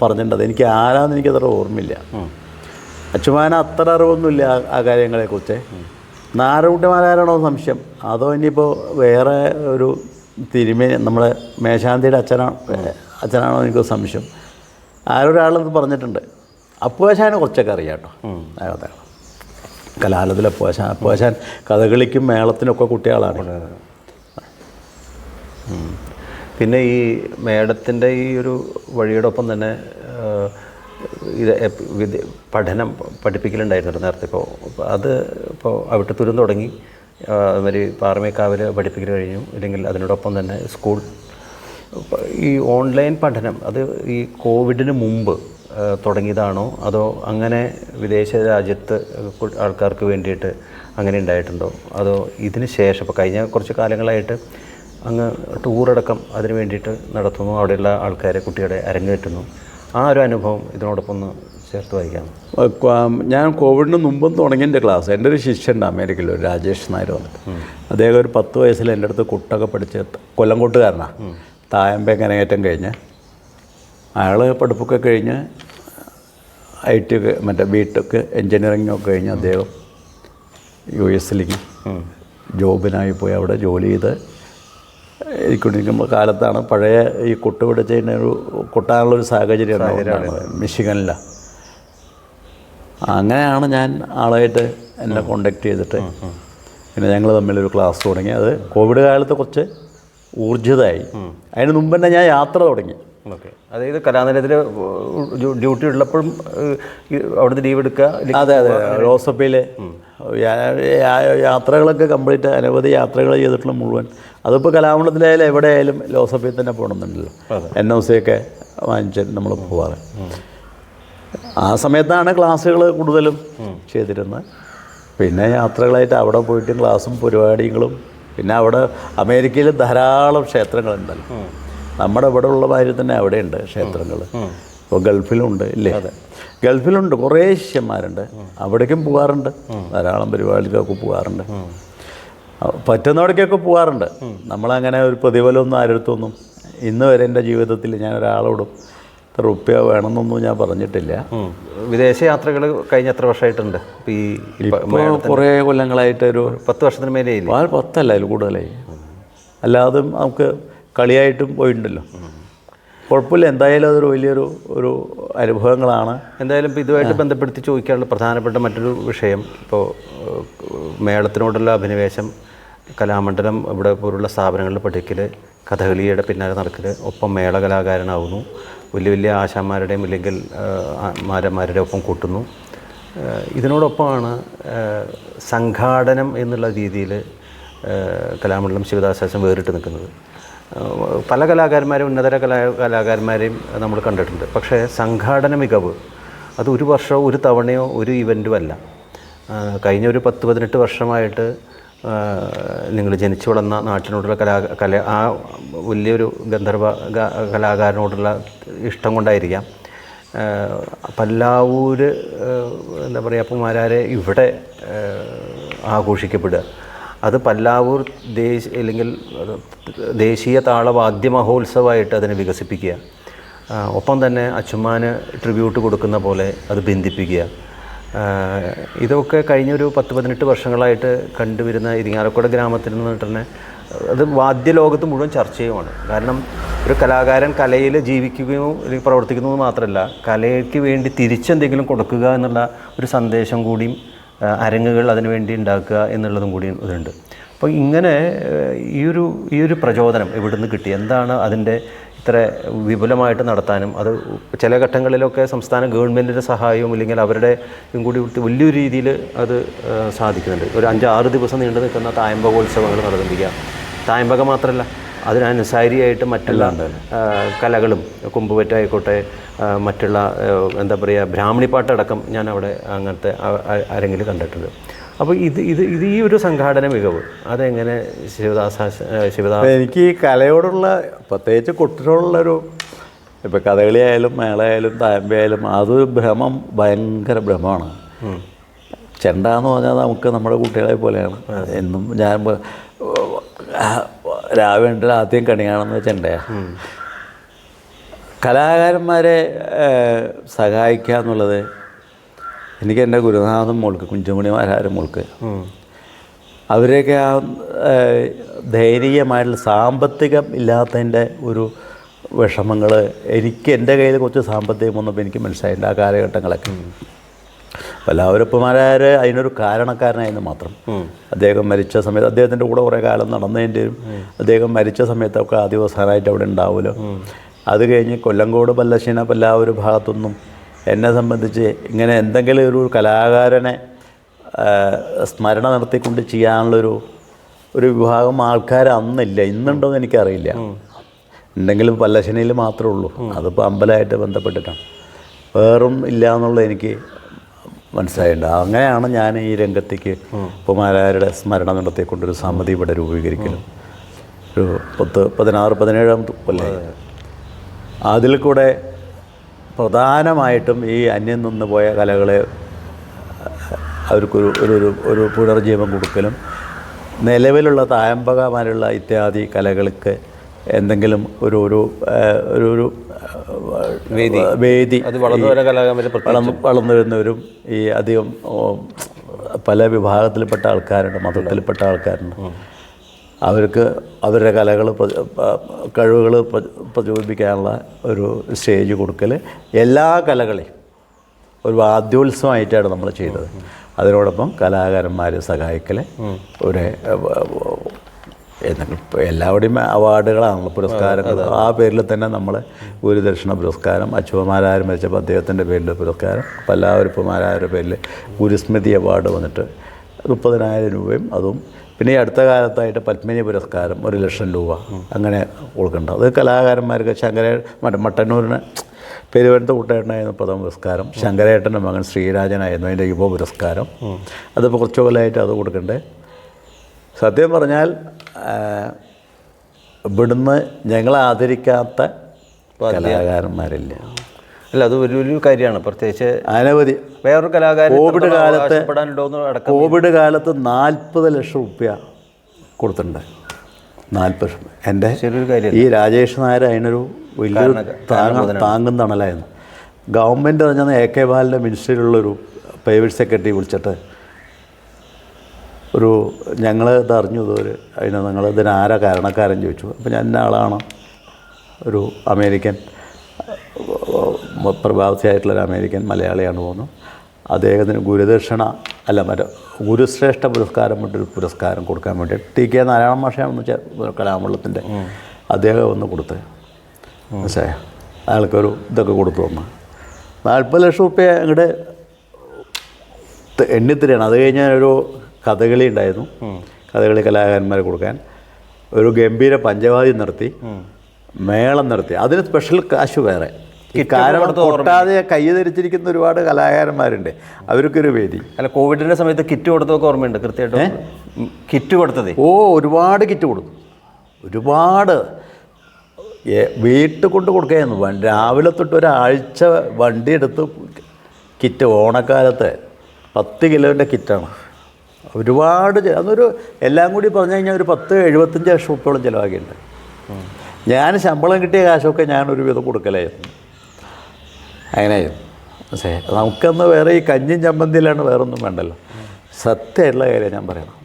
പറഞ്ഞിട്ടുണ്ട്, എനിക്ക് ആരാന്ന് എനിക്കത്ര ഓർമ്മയില്ല. അച്ചുമാന അത്ര അറിവൊന്നുമില്ല ആ കാര്യങ്ങളെക്കുറിച്ച്. നാരകുട്ടിമാരാണോ സംശയം, അതോ ഇനിയിപ്പോൾ വേറെ ഒരു തിരുമേനി നമ്മുടെ മേശാന്തിയുടെ അച്ഛനാണോ എനിക്ക് സംശയം. ആരൊരാളെന്ന് പറഞ്ഞിട്ടുണ്ട്. അപ്പുവാശാനെ കുറച്ചൊക്കെ അറിയാം കേട്ടോ, അതെ. കലാലയത്തിൽ അപ്പുവാശാൻ കഥകളിക്കും മേളത്തിനൊക്കെ കുട്ടികളാണ്. പിന്നെ ഈ മേടത്തിൻ്റെ ഈ ഒരു വഴിയോടൊപ്പം തന്നെ ഇത് പഠനം പഠിപ്പിക്കലുണ്ടായിരുന്നു നേരത്തെ. അത് അവിട്ടത്തൂരും തുടങ്ങി, അതുമാതിരി പാറമേക്കാവിൽ പഠിപ്പിക്കൽ കഴിഞ്ഞു. ഇല്ലെങ്കിൽ അതിനോടൊപ്പം തന്നെ സ്കൂൾ ഈ ഓൺലൈൻ പഠനം അത് ഈ കോവിഡിന് മുമ്പ് തുടങ്ങിയതാണോ, അതോ അങ്ങനെ വിദേശ രാജ്യത്ത് ആൾക്കാർക്ക് വേണ്ടിയിട്ട് അങ്ങനെ ഉണ്ടായിട്ടുണ്ടോ, അതോ ഇതിന് ശേഷം ഇപ്പോൾ കഴിഞ്ഞ കുറച്ച് കാലങ്ങളായിട്ട് അങ്ങ് ടൂറടക്കം അതിന് വേണ്ടിയിട്ട് നടത്തുന്നു, അവിടെയുള്ള ആൾക്കാരെ കുട്ടികളെ അരങ്ങേറ്റുന്നു, ആ ഒരു അനുഭവം ഇതിനോടൊപ്പം ഒന്ന് ചേർത്ത് വായിക്കാം. ഞാൻ കോവിഡിന് മുമ്പും തുടങ്ങിയ ക്ലാസ്, എൻ്റെ ഒരു ശിഷ്യനുണ്ട് അമേരിക്കയിൽ, ഒരു രാജേഷ് നായർ വന്നിട്ട്. അദ്ദേഹം ഒരു 10 വയസ്സിൽ എൻ്റെ അടുത്ത് കുട്ടൊക്കെ പഠിച്ച് കൊല്ലംകോട്ടുകാരനാണ്. തായമ്പേ കരകയറ്റം കഴിഞ്ഞ് അയാൾ പഠിപ്പൊക്കെ കഴിഞ്ഞ് IT ഒക്കെ മറ്റേ ബിടെക് എൻജിനീയറിങ്ങൊക്കെ കഴിഞ്ഞ് അദ്ദേഹം US ജോബിനായി പോയി അവിടെ ജോലി ചെയ്ത് ഇരിക്കൊണ്ടിരിക്കുമ്പോൾ കാലത്താണ് പഴയ ഈ കൊട്ട് പിടിച്ചതിനൊരു കൊട്ടാനുള്ളൊരു സാഹചര്യം മിഷിഗനിലാണ്. അങ്ങനെയാണ് ഞാൻ ആളായിട്ട് എന്നെ കോണ്ടാക്ട് ചെയ്തിട്ട് പിന്നെ ഞങ്ങൾ തമ്മിലൊരു ക്ലാസ് തുടങ്ങി. അത് കോവിഡ് കാലത്ത് കുറച്ച് ഊർജിതമായി. അതിന് മുമ്പ് തന്നെ ഞാൻ യാത്ര തുടങ്ങി. ഓക്കെ, അതായത് കലാനിലയത്തിൽ ഡ്യൂട്ടി ഉള്ളപ്പോഴും അവിടുന്ന് ലീവ് എടുക്കുക. അതെ, ലോസപ്പയിൽ യാത്രകളൊക്കെ കംപ്ലീറ്റ് അനവധി യാത്രകൾ ചെയ്തിട്ടുള്ള മുഴുവൻ. അതിപ്പോൾ കലാമണ്ഡലത്തിലായാലും എവിടെയായാലും ലോസപ്പയിൽ തന്നെ പോകണമെന്നുണ്ടല്ലോ. NOC ഒക്കെ വാങ്ങിച്ചിട്ട് നമ്മൾ പോവാറ്. ആ സമയത്താണ് ക്ലാസ്സുകൾ കൂടുതലും ചെയ്തിരുന്നത്. പിന്നെ യാത്രകളായിട്ട് അവിടെ പോയിട്ട് ക്ലാസ്സും പരിപാടികളും. പിന്നെ അവിടെ അമേരിക്കയിൽ ധാരാളം ക്ഷേത്രങ്ങളുണ്ടല്ലോ. നമ്മുടെ ഇവിടെ ഉള്ള മാതിരി തന്നെ അവിടെയുണ്ട് ക്ഷേത്രങ്ങൾ. ഇപ്പോൾ ഗൾഫിലുണ്ട് ഇല്ലേ? ഗൾഫിലുണ്ട്, കുറേ ശിഷ്യന്മാരുണ്ട്, അവിടേക്കും പോകാറുണ്ട്. ധാരാളം പരിപാടികൾക്കൊക്കെ പോകാറുണ്ട്, പറ്റുന്നവിടേക്കൊക്കെ പോകാറുണ്ട്. നമ്മളങ്ങനെ ഒരു പ്രതിഫലമൊന്നും ആരെടുത്തൊന്നും ഇന്ന് വരെ എൻ്റെ ജീവിതത്തിൽ ഞാൻ ഒരാളോടും റുപ്യ വേണമെന്നൊന്നും ഞാൻ പറഞ്ഞിട്ടില്ല. വിദേശ യാത്രകൾ കഴിഞ്ഞ എത്ര വർഷമായിട്ടുണ്ട്? ഇപ്പോൾ കുറേ കൊല്ലങ്ങളായിട്ട് ഒരു 10 വർഷത്തിന് മേലെ. 10 അല്ല, അതിൽ കൂടുതലായി. അല്ലാതെ നമുക്ക് കളിയായിട്ടും പോയിട്ടുണ്ടല്ലോ. കുഴപ്പമില്ല, എന്തായാലും അതൊരു വലിയൊരു അനുഭവങ്ങളാണ്. എന്തായാലും ഇപ്പോൾ ഇതുമായിട്ട് ബന്ധപ്പെടുത്തി ചോദിക്കാനുള്ള പ്രധാനപ്പെട്ട മറ്റൊരു വിഷയം, ഇപ്പോൾ മേളത്തിനോടുള്ള അഭിനിവേശം, കലാമണ്ഡലം ഇവിടെ പോലുള്ള സ്ഥാപനങ്ങളിൽ പഠിക്കൽ, കഥകളിയുടെ പിന്നാലെ നടക്കൽ, ഒപ്പം മേള കലാകാരനാവുന്നു, വലിയ വലിയ ആശാന്മാരുടെയും ഇല്ലെങ്കിൽ മാരന്മാരുടെ ഒപ്പം കൂട്ടുന്നു. ഇതിനോടൊപ്പമാണ് സംഘാടനം എന്നുള്ള രീതിയിൽ കലാമണ്ഡലം ശിവദാസാശൻ വേറിട്ട് നിൽക്കുന്നത്. പല കലാകാരന്മാരും ഉന്നതര കലാകാരന്മാരെയും നമ്മൾ കണ്ടിട്ടുണ്ട്. പക്ഷേ സംഘാടന മികവ് അത് ഒരു വർഷമോ ഒരു തവണയോ ഒരു ഇവൻറ്റും അല്ല. കഴിഞ്ഞ ഒരു 10-18 വർഷമായിട്ട് നിങ്ങൾ ജനിച്ചു വളർന്ന നാട്ടിനോടുള്ള ആ വലിയൊരു ഗന്ധർവ കലാകാരനോടുള്ള ഇഷ്ടം കൊണ്ടായിരിക്കാം പല്ലാവൂർ എന്താ പറയുക അപ്പന്മാരെ ഇവിടെ ആഘോഷിക്കപ്പെടുക. അത് പല്ലാവൂർ അല്ലെങ്കിൽ ദേശീയ താളവാദ്യ മഹോത്സവമായിട്ട് അതിനെ വികസിപ്പിക്കുക. ഒപ്പം തന്നെ അച്ചുമാന് ട്രിബ്യൂട്ട് കൊടുക്കുന്ന പോലെ അത് ബന്ധിപ്പിക്കുക. ഇതൊക്കെ കഴിഞ്ഞൊരു 10-18 വർഷങ്ങളായിട്ട് കണ്ടുവരുന്ന ഇരിങ്ങാലക്കുട ഗ്രാമത്തിൽ നിന്ന് തന്നെ അത് വാദ്യലോകത്ത് മുഴുവൻ ചർച്ചയുമാണ്. കാരണം ഒരു കലാകാരൻ കലയിൽ ജീവിക്കുകയോ അല്ലെങ്കിൽ പ്രവർത്തിക്കുന്നത് മാത്രമല്ല, കലയ്ക്ക് വേണ്ടി തിരിച്ചെന്തെങ്കിലും കൊടുക്കുക എന്നുള്ള ഒരു സന്ദേശം കൂടിയും അരങ്ങുകൾ അതിനുവേണ്ടി ഉണ്ടാക്കുക എന്നുള്ളതും കൂടി ഇതുണ്ട്. അപ്പോൾ ഇങ്ങനെ ഈ ഒരു പ്രചോദനം എവിടെ നിന്ന് കിട്ടി? എന്താണ് അതിൻ്റെ ഇത്ര വിപുലമായിട്ട് നടത്താനും? അത് ചില ഘട്ടങ്ങളിലൊക്കെ സംസ്ഥാന ഗവൺമെൻറ്റിൻ്റെ സഹായവും ഇല്ലെങ്കിൽ അവരുടെ കൂടി വലിയൊരു രീതിയിൽ അത് സാധിക്കുന്നുണ്ട്. ഒരു 5-6 ദിവസം നീണ്ടു നിൽക്കുന്ന തായമ്പകോത്സവങ്ങൾ നടന്നിരിക്കുക. തായമ്പക മാത്രമല്ല, അതിനനുസാരിയായിട്ട് മറ്റുള്ള കലകളും, കുമ്പുപറ്റായിക്കോട്ടെ, മറ്റുള്ള എന്താ പറയുക ബ്രാഹ്മണിപ്പാട്ടടക്കം ഞാൻ അവിടെ അങ്ങനത്തെ അരങ്ങിൽ കണ്ടിട്ടുണ്ട്. അപ്പോൾ ഇത് ഈ ഒരു സംഘാടന മികവ് അതെങ്ങനെ ശിവദാസ് എനിക്ക് ഈ കലയോടുള്ള പ്രത്യേകിച്ച് കുട്ടികളോടുള്ളൊരു ഇപ്പോൾ കഥകളിയായാലും മേളയായാലും തായമ്പയായാലും അതൊരു ഭ്രമം, ഭയങ്കര ഭ്രമമാണ്. ചെണ്ട എന്ന് പറഞ്ഞാൽ നമുക്ക് നമ്മുടെ കുട്ടികളെ പോലെയാണ്. എന്നും ഞാൻ രാവിലെ ആദ്യം കണി കാണുന്നത് ചെണ്ടയാണ്. കലാകാരന്മാരെ സഹായിക്കുക എന്നുള്ളത് എനിക്ക് എൻ്റെ ഗുരുനാഥൻ മോൾക്ക്, കുഞ്ചുമണി മാരാരും മോൾക്ക്, അവരെയൊക്കെ ആ ദയനീയമായിട്ടുള്ള സാമ്പത്തികം ഇല്ലാത്തതിൻ്റെ ഒരു വിഷമങ്ങൾ എനിക്ക് എൻ്റെ കയ്യിൽ കുറച്ച് സാമ്പത്തികം വന്നപ്പോൾ എനിക്ക് മനസ്സിലായിട്ടുണ്ട് ആ കാലഘട്ടങ്ങളൊക്കെ. പല്ലാവൂരപ്പന്മാരാർ അതിനൊരു കാരണക്കാരനായിരുന്നു മാത്രം. അദ്ദേഹം മരിച്ച സമയത്ത് അദ്ദേഹത്തിൻ്റെ കൂടെ കുറേ കാലം നടന്നതിൻ്റെയും അദ്ദേഹം മരിച്ച സമയത്തൊക്കെ ആദ്യവസാനമായിട്ട് അവിടെ ഉണ്ടാവുമല്ലോ. അത് കഴിഞ്ഞ് കൊല്ലങ്കോട്, പല്ലശ്ശേന, പല്ലാവൂർ ഭാഗത്തൊന്നും എന്നെ സംബന്ധിച്ച് ഇങ്ങനെ എന്തെങ്കിലും ഒരു കലാകാരനെ സ്മരണ നടത്തിക്കൊണ്ട് ചെയ്യാനുള്ളൊരു വിഭാഗം ആൾക്കാർ അന്നില്ല. ഇന്നുണ്ടോ എന്ന് എനിക്കറിയില്ല. ഉണ്ടെങ്കിലും പല്ലശ്ശേനയിൽ മാത്രമേ ഉള്ളൂ. അതിപ്പോൾ അമ്പലമായിട്ട് ബന്ധപ്പെട്ടിട്ടാണ്, വേറും ഇല്ല എന്നുള്ളത് എനിക്ക് മനസ്സിലായിട്ടുണ്ട്. അങ്ങനെയാണ് ഞാൻ ഈ രംഗത്തേക്ക് ഉപ്പമാരാരുടെ സ്മരണ നടത്തിക്കൊണ്ടൊരു സമിതി ഇവിടെ രൂപീകരിക്കലും ഒരു 16-17 കൊല്ലം. അതിൽ കൂടെ പ്രധാനമായിട്ടും ഈ അന്യം നിന്ന് പോയ കലകളെ അവർക്കൊരു ഒരു പുനർജീവൻ കൊടുക്കലും നിലവിലുള്ള തായമ്പകമാരുള്ള ഇത്യാദി കലകൾക്ക് എന്തെങ്കിലും ഒരു വേദി വളർന്നു വരുന്നവരും ഈ അധികം പല വിഭാഗത്തിൽപ്പെട്ട ആൾക്കാരുണ്ട്, മതത്തിൽപ്പെട്ട ആൾക്കാരുണ്ട്. അവർക്ക് അവരുടെ കഴിവുകൾ പ്രചോദിപ്പിക്കാനുള്ള ഒരു സ്റ്റേജ് കൊടുക്കൽ, എല്ലാ കലകളെയും ഒരു വാദ്യോത്സവമായിട്ടാണ് നമ്മൾ ചെയ്തത്. അതിനോടൊപ്പം കലാകാരന്മാരെ സഹായിക്കൽ, ഒരു എല്ലാവരുടെയും അവാർഡുകളാണല്ലോ, പുരസ്കാരങ്ങൾ. ആ പേരിൽ തന്നെ നമ്മൾ ഗുരുദക്ഷിണ പുരസ്കാരം, അച്ചുവമാരാർ മരിച്ചപ്പോൾ അദ്ദേഹത്തിൻ്റെ പേരിൽ പുരസ്കാരം, പല്ലാവൂരപ്പന്മാരുടെ പേരിൽ ഗുരുസ്മൃതി അവാർഡ് വന്നിട്ട് 30,000 രൂപയും അതും. പിന്നെ ഈ അടുത്ത കാലത്തായിട്ട് പത്മിനി പുരസ്കാരം 1,00,000 രൂപ അങ്ങനെ കൊടുക്കുന്നുണ്ട്. അത് കലാകാരന്മാർക്ക് മട്ടന്നൂരിന് പെരുവനന്തപുരത്ത് കൂട്ടേട്ടനായിരുന്നു പ്രഥമ പുരസ്കാരം, ശങ്കരേട്ടൻ്റെ മകൻ ശ്രീരാജനായിരുന്നു അതിൻ്റെ യുവ പുരസ്കാരം. അതിപ്പോൾ കുറച്ച് കൊല്ലമായിട്ട് അത് കൊടുക്കണ്ടേ. സത്യം പറഞ്ഞാൽ ഇവിടുന്ന് ഞങ്ങളെ ആദരിക്കാത്ത കലാകാരന്മാരില്ല. അല്ല, അത് വലിയൊരു കാര്യമാണ്. പ്രത്യേകിച്ച് അനവധി വേറൊരു കലാകാരൻ കോവിഡ് കാലത്ത് 40 ലക്ഷം രൂപ കൊടുത്തിട്ടുണ്ട്. 40 ലക്ഷം. എൻ്റെ ഈ രാജേഷ് നായർ അതിനൊരു വലിയൊരു താങ്ങും തണലായിരുന്നു. ഗവൺമെൻറ് പറഞ്ഞാൽ AK ബാലൻ്റെ മിനിസ്റ്ററിലുള്ളൊരു പ്രൈവറ്റ് സെക്രട്ടറി വിളിച്ചിട്ട് ഞങ്ങൾ ഇതറിഞ്ഞു അതിന് നിങ്ങൾ ഇതിനാരാ കാരണക്കാരൻ ചോദിച്ചു. അപ്പോൾ ഞാൻ ആളാണ് ഒരു അമേരിക്കൻ പ്രവാസിയായിട്ടുള്ളൊരു അമേരിക്കൻ മലയാളിയാണ് തോന്നുന്നു. അദ്ദേഹത്തിന് ഗുരുദക്ഷിണ അല്ല മറ്റേ ഗുരുശ്രേഷ്ഠ പുരസ്കാരം കൊണ്ടൊരു പുരസ്കാരം കൊടുക്കാൻ വേണ്ടി ടി.കെ. നാരായണ മാഷാണെന്ന് കലാമണ്ഡലത്തിൻ്റെ അദ്ദേഹം ഒന്ന് കൊടുത്ത് മനസ്സിലായോ, അയാൾക്കൊരു ഇതൊക്കെ കൊടുത്തു വന്നു 40 ലക്ഷം റുപ്യ അങ്ങോട്ട് എണ്ണിത്തരികയാണ്. അത് കഴിഞ്ഞാൽ ഒരു കഥകളി ഉണ്ടായിരുന്നു, കഥകളി കലാകാരന്മാരെ കൊടുക്കാൻ ഒരു ഗംഭീര പഞ്ചവാദി നടത്തി, മേളം നടത്തി, അതിന് സ്പെഷ്യൽ കാശ് വേറെ. കാരണം കൊട്ടാതെ കൈ ധരിച്ചിരിക്കുന്ന ഒരുപാട് കലാകാരന്മാരുണ്ട്, അവർക്കൊരു വേദി. അല്ല, കോവിഡിൻ്റെ സമയത്ത് കിറ്റ് കൊടുത്തതൊക്കെ ഓർമ്മയുണ്ട് കൃത്യമായിട്ട്? കിറ്റ് കൊടുത്തതേ ഒരുപാട് കിറ്റ് കൊടുത്തു, ഒരുപാട് വീട്ടിൽ കൊണ്ട് കൊടുക്കുകയായിരുന്നു. രാവിലെ തൊട്ട് ഒരാഴ്ച വണ്ടി എടുത്ത് കിറ്റ്, ഓണക്കാലത്ത് 10 കിലോൻ്റെ കിറ്റാണ്. ഒരുപാട് അതൊരു എല്ലാം കൂടി പറഞ്ഞു കഴിഞ്ഞാൽ ഒരു 75 ലക്ഷം റുപ്യോളം ചിലവാക്കിയിട്ടുണ്ട്. ഞാൻ ശമ്പളം കിട്ടിയ കാശൊക്കെ ഞാനൊരു വിധം കൊടുക്കലായിരുന്നു. അങ്ങനെയായിരുന്നു. പക്ഷേ നമുക്കന്ന് വേറെ ഈ കഞ്ഞിയും ചമ്മന്തിയിലാണ്, വേറൊന്നും വേണ്ടല്ലോ. സത്യമായിട്ടുള്ള കാര്യം ഞാൻ പറയണം,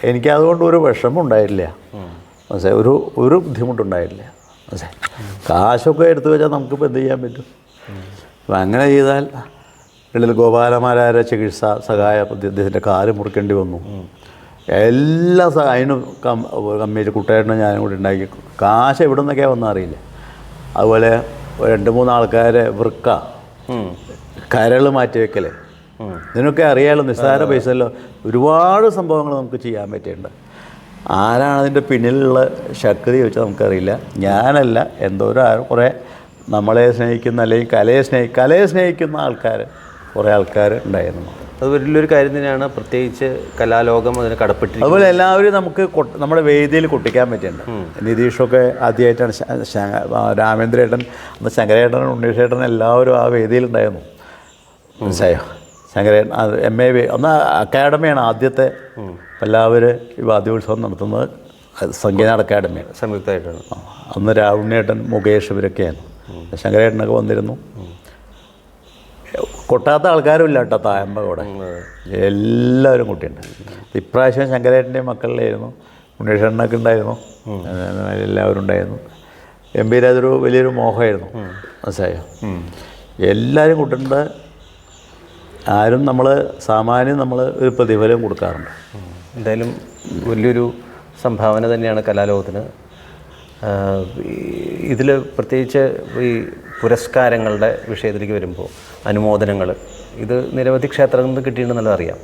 എനിക്കതുകൊണ്ട് ഒരു വിഷമം ഉണ്ടായിട്ടില്ല. പക്ഷേ ഒരു ബുദ്ധിമുട്ടുണ്ടായിട്ടില്ല. പക്ഷേ കാശൊക്കെ എടുത്തു വെച്ചാൽ നമുക്കിപ്പോൾ എന്ത് ചെയ്യാൻ പറ്റും? അപ്പം അങ്ങനെ ചെയ്താൽ ഉള്ളിൽ ഗോപാലമാരായ ചികിത്സ സഹായ അദ്ദേഹത്തിൻ്റെ കാല് മുറിക്കേണ്ടി വന്നു. എല്ലാ അതിനും കമ്മിറ്റി കുട്ടേട്ടനും ഞാനും കൂടി ഉണ്ടാക്കി. കാശ് എവിടെ നിന്നൊക്കെയാണ് വന്നാൽ അറിയില്ല. അതുപോലെ 2-3 ആൾക്കാരെ വൃക്ക, കരൾ മാറ്റി വയ്ക്കൽ, ഇതിനൊക്കെ അറിയാമല്ലോ, നിസ്സാര പൈസല്ലോ. ഒരുപാട് സംഭവങ്ങൾ നമുക്ക് ചെയ്യാൻ പറ്റിയിട്ടുണ്ട്. ആരാണ് അതിൻ്റെ പിന്നിലുള്ള ശക്തി ചോദിച്ചാൽ നമുക്കറിയില്ല. ഞാനല്ല, കുറേ നമ്മളെ സ്നേഹിക്കുന്ന അല്ലെങ്കിൽ കലയെ സ്നേഹിക്കുന്ന ആൾക്കാർ, കുറേ ആൾക്കാർ ഉണ്ടായിരുന്നു. അത് വലിയൊരു കാര്യം തന്നെയാണ്, പ്രത്യേകിച്ച് കലാലോകം അതിന് കടപ്പെട്ടിരിക്കുന്നത്. അതുപോലെ എല്ലാവരും നമുക്ക് നമ്മുടെ വേദിയിൽ കൊട്ടിക്കാൻ പറ്റിയിട്ടുണ്ട്. നിതീഷൊക്കെ ആദ്യമായിട്ടാണ്, രാമേന്ദ്രേട്ടൻ, അന്ന് ശങ്കരേട്ടനും ഉണ്ണീഷേട്ടനും എല്ലാവരും ആ വേദിയിലുണ്ടായിരുന്നു. മനസ്സിലായോ? ശങ്കരേട്ടൻ MA അന്ന് അക്കാഡമിയാണ് ആദ്യത്തെ എല്ലാവരും ഈ വാദ്യോത്സവം നടത്തുന്നത്, സംഗീത അക്കാഡമിയാണ് സംയുക്തമായിട്ടാണ്. അന്ന് രാവുണ്ണേട്ടൻ, മുകേഷ് ഇവരൊക്കെയാണ്. ശങ്കരേട്ടനൊക്കെ വന്നിരുന്നു. കൊട്ടാത്ത ആൾക്കാരും ഇല്ല കേട്ടോ, തായമ്പ കൂടെ എല്ലാവരും കുട്ടിയുണ്ട്. ഇപ്രാവശ്യം ശങ്കരേട്ടൻ്റെ മക്കളിലായിരുന്നു, ഉണ്ണീഷണ്ണൊക്കെ ഉണ്ടായിരുന്നു, എല്ലാവരും ഉണ്ടായിരുന്നു. MP അതൊരു വലിയൊരു മോഹമായിരുന്നു. മനസ്സിലായോ? എല്ലാവരും കൂട്ടുണ്ട്. ആരും സാമാന്യം നമ്മൾ ഒരു പ്രതിഫലം കൊടുക്കാറുണ്ട്. എന്തായാലും വലിയൊരു സംഭാവന തന്നെയാണ് കലാലോകത്തിന്. ഇതിൽ പ്രത്യേകിച്ച് ഈ പുരസ്കാരങ്ങളുടെ വിഷയത്തിലേക്ക് വരുമ്പോൾ അനുമോദനങ്ങൾ, ഇത് നിരവധി ക്ഷേത്രങ്ങളിൽ നിന്ന് കിട്ടിയിട്ടുണ്ടെന്നുള്ളത് അറിയാം.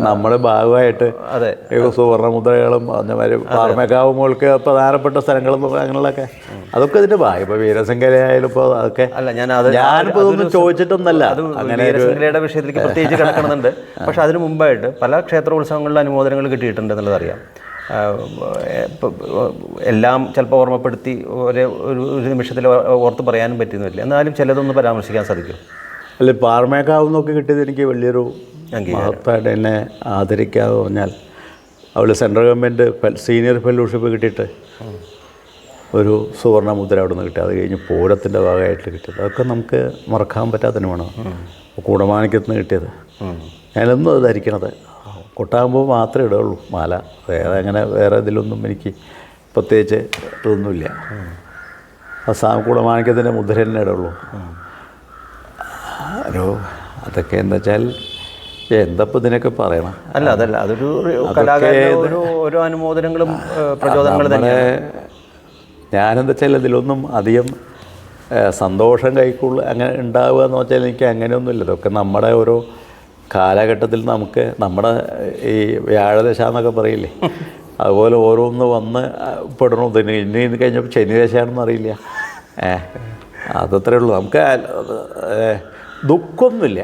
നമ്മുടെ ഭാഗമായിട്ട് അതെ, സുവർണ്ണമുദ്രകളും അതേമാതിരി പാറമേക്കാവ് മോൾക്ക് പ്രധാനപ്പെട്ട സ്ഥലങ്ങളും അങ്ങനെയുള്ളതൊക്കെ, അതൊക്കെ ഇതിൻ്റെ ഭാഗം. ഇപ്പോൾ വീരശങ്കരയായാലും ഇപ്പോൾ അതൊക്കെ അല്ല, ഞാനിപ്പോൾ ഇതൊന്നും ചോദിച്ചിട്ടൊന്നല്ല. അങ്ങനെ വീരശങ്കരയുടെ വിഷയത്തിലേക്ക് പ്രത്യേകിച്ച് കിടക്കണമെന്നുണ്ട്. പക്ഷെ അതിന് മുമ്പായിട്ട് പല ക്ഷേത്രോത്സവങ്ങളിലെ അനുമോദനങ്ങൾ കിട്ടിയിട്ടുണ്ട് എന്നുള്ളത് അറിയാം. എല്ലാം ചിലപ്പോൾ ഓർമ്മപ്പെടുത്തി ഒരു നിമിഷത്തിൽ ഓർത്ത് പറയാനും പറ്റുന്നില്ല. എന്നാലും ചിലതൊന്ന് പരാമർശിക്കാൻ സാധിക്കും. അല്ല, പാറമേക്കാവ് നിന്നൊക്കെ കിട്ടിയത് എനിക്ക് വലിയൊരു മഹത്തായിട്ട് എന്നെ ആദരിക്കാതെ പറഞ്ഞാൽ, അവൾ സെൻട്രൽ ഗവൺമെൻറ് സീനിയർ ഫെലോഷിപ്പ് കിട്ടിയിട്ട് ഒരു സുവർണ്ണ മുദ്ര അവിടെ നിന്ന് കിട്ടി. അത് കഴിഞ്ഞ് പൂരത്തിൻ്റെ ഭാഗമായിട്ട് കിട്ടിയത്, അതൊക്കെ നമുക്ക് മറക്കാൻ പറ്റാത്തതിന് വേണം. കൂടമാണിക്യത്തിൽ നിന്ന് കിട്ടിയത്, ഞാനെന്നും അത് ധരിക്കണത്. കൊട്ടാകുമ്പോൾ മാത്രമേ ഇടുകയുള്ളൂ മാല, വേറെ ഇതിലൊന്നും എനിക്ക് പ്രത്യേകിച്ച് ഇതൊന്നുമില്ല. കൂടമാണിക്യത്തിൻ്റെ മുദ്ര തന്നെ ഇടുള്ളൂ. അതൊക്കെ എന്താ വെച്ചാൽ എന്തപ്പോൾ ഇതിനൊക്കെ പറയണം. അതല്ല, അതൊരു ഓരോ അനുമോദനങ്ങളും പ്രചോദനങ്ങൾ തന്നെ. ഞാനെന്താ വെച്ചാൽ ഇതിലൊന്നും അധികം സന്തോഷം കൈക്കുള്ള അങ്ങനെ ഉണ്ടാവുക എന്ന് വെച്ചാൽ എനിക്ക് അങ്ങനെയൊന്നുമില്ല. ഇതൊക്കെ നമ്മുടെ ഓരോ കാലഘട്ടത്തിൽ നമുക്ക് നമ്മുടെ ഈ വ്യാഴദശ എന്നൊക്കെ പറയില്ലേ, അതുപോലെ ഓരോന്ന് വന്ന് പെടണം. ഇന്ന് കഴിഞ്ഞപ്പോൾ ശനിദശയാണെന്ന് അറിയില്ല. അതത്രേ ഉള്ളൂ. നമുക്ക് ദുഃഖമൊന്നുമില്ല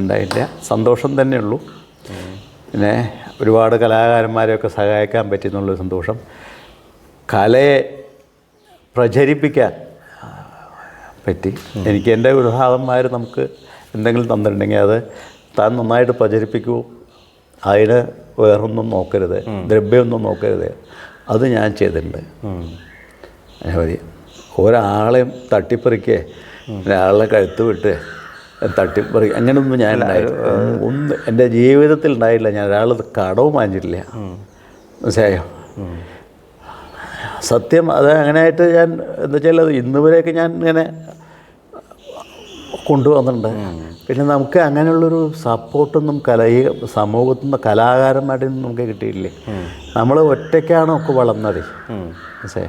ഉണ്ടായില്ല, സന്തോഷം തന്നെയുള്ളൂ. പിന്നെ ഒരുപാട് കലാകാരന്മാരെയൊക്കെ സഹായിക്കാൻ പറ്റിയെന്നുള്ളൊരു സന്തോഷം. കലയെ പ്രചരിപ്പിക്കാൻ പറ്റി. എനിക്ക് എൻ്റെ ഗുരുനാഥന്മാർ നമുക്ക് എന്തെങ്കിലും തന്നിട്ടുണ്ടെങ്കിൽ അത് താൻ നന്നായിട്ട് പ്രചരിപ്പിക്കൂ, അതിന് വേറൊന്നും നോക്കരുത്, ദ്രവ്യമൊന്നും നോക്കരുത്. അത് ഞാൻ ചെയ്തിട്ടുണ്ട്. മതി. ഒരാളെയും തട്ടിപ്പറിക്കേ, ഒരാളെ കഴുത്ത് വിട്ട് തട്ടിപ്പറി അങ്ങനെയൊന്നും ഞാൻ ഒന്നും എൻ്റെ ജീവിതത്തിൽ ഉണ്ടായിട്ടില്ല. ഞാൻ ഒരാളത് കടവും വാങ്ങിച്ചിട്ടില്ല. മനസ്സിലായോ? സത്യം അത് അങ്ങനെയായിട്ട് ഞാൻ എന്താ വെച്ചാൽ ഇന്ന് വരെയൊക്കെ ഞാൻ ഇങ്ങനെ കൊണ്ടുവന്നിട്ടുണ്ട്. പിന്നെ നമുക്ക് അങ്ങനെയുള്ളൊരു സപ്പോർട്ടൊന്നും ഈ സമൂഹത്തിൽ നിന്ന് കലാകാരന്മാരുടെയൊന്നും നമുക്ക് കിട്ടിയില്ലേ. നമ്മൾ ഒറ്റയ്ക്കാണ് ഒക്കെ വളർന്നത്. പക്ഷേ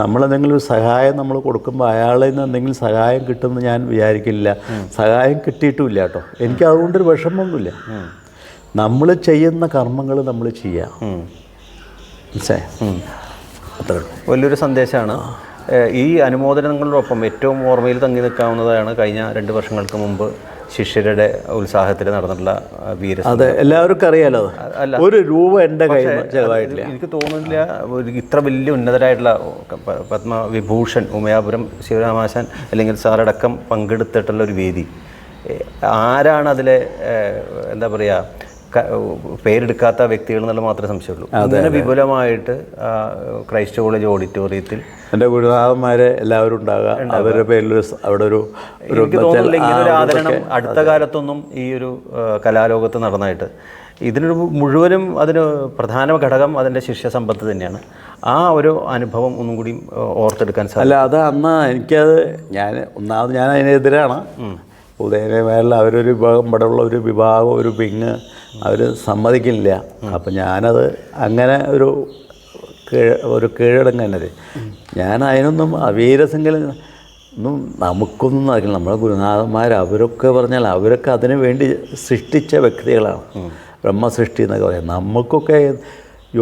നമ്മളെന്തെങ്കിലും ഒരു സഹായം നമ്മൾ കൊടുക്കുമ്പോൾ അയാളിൽ നിന്ന് എന്തെങ്കിലും സഹായം കിട്ടുമെന്ന് ഞാൻ വിചാരിക്കില്ല. സഹായം കിട്ടിയിട്ടുമില്ല കേട്ടോ. എനിക്ക് അതുകൊണ്ടൊരു വിഷമമൊന്നുമില്ല. നമ്മൾ ചെയ്യുന്ന കർമ്മങ്ങൾ നമ്മൾ ചെയ്യുക. അത്ര വലിയൊരു സന്ദേശമാണ്. ഈ അനുമോദനങ്ങളോടൊപ്പം ഏറ്റവും ഓർമ്മയിൽ തങ്ങി നിൽക്കാവുന്നതാണ് കഴിഞ്ഞ 2 വർഷങ്ങൾക്ക് മുമ്പ് ശിഷ്യരുടെ ഉത്സാഹത്തിൽ നടന്നിട്ടുള്ള അതെ, എല്ലാവർക്കും അറിയാലോ. അല്ല, ഒരു രൂപ എൻ്റെ കയ്യിൽ ചിലവായിട്ടില്ല. എനിക്ക് തോന്നുന്നില്ല ഇത്ര വലിയ ഉന്നതരായിട്ടുള്ള പത്മവിഭൂഷൺ ഉമയാപുരം ശിവരാമാശാൻ അല്ലെങ്കിൽ സാറടക്കം പങ്കെടുത്തിട്ടുള്ള ഒരു വേദി ആരാണ് അതിലെ എന്താ പറയുക പേരെടുക്കാത്ത വ്യക്തികൾ എന്നുള്ള മാത്രമേ സംശയമുള്ളൂ. അങ്ങനെ വിപുലമായിട്ട് ക്രൈസ്റ്റ് കോളേജ് ഓഡിറ്റോറിയത്തിൽ എൻ്റെ ഗുരുനാഥന്മാരെ എല്ലാവരും ഉണ്ടാകുക. അവരുടെ പേരിൽ അവിടെ എനിക്ക് തോന്നുന്നില്ല ഇങ്ങനൊരു ആദരണം അടുത്ത കാലത്തൊന്നും ഈ ഒരു കലാലോകത്ത് നടന്നായിട്ട്. ഇതിനൊരു മുഴുവനും അതിന് പ്രധാന ഘടകം അതിൻ്റെ ശിഷ്യസമ്പത്ത് തന്നെയാണ്. ആ ഒരു അനുഭവം ഒന്നും കൂടി ഓർത്തെടുക്കാൻ സാധിക്കും. അല്ല, അത് അന്ന് എനിക്കത് ഒന്നാമത് ഞാൻ അതിനെതിരാണ്. ഉദയനമേളിൽ അവരൊരു വിഭാഗം, ഇവിടെ ഉള്ള ഒരു വിഭാഗം, ഒരു വിങ് അവർ സമ്മതിക്കില്ല. അപ്പം ഞാനത് അങ്ങനെ ഒരു കീഴടങ്ങുന്നത്. ഞാൻ അതിനൊന്നും വീരസിംഗിൽ ഒന്നും നമുക്കൊന്നും അറിയില്ല. നമ്മളെ ഗുരുനാഥന്മാർ അവരൊക്കെ പറഞ്ഞാൽ അവരൊക്കെ അതിനു വേണ്ടി സൃഷ്ടിച്ച വ്യക്തികളാണ്. ബ്രഹ്മസൃഷ്ടി എന്നൊക്കെ പറയാം. നമുക്കൊക്കെ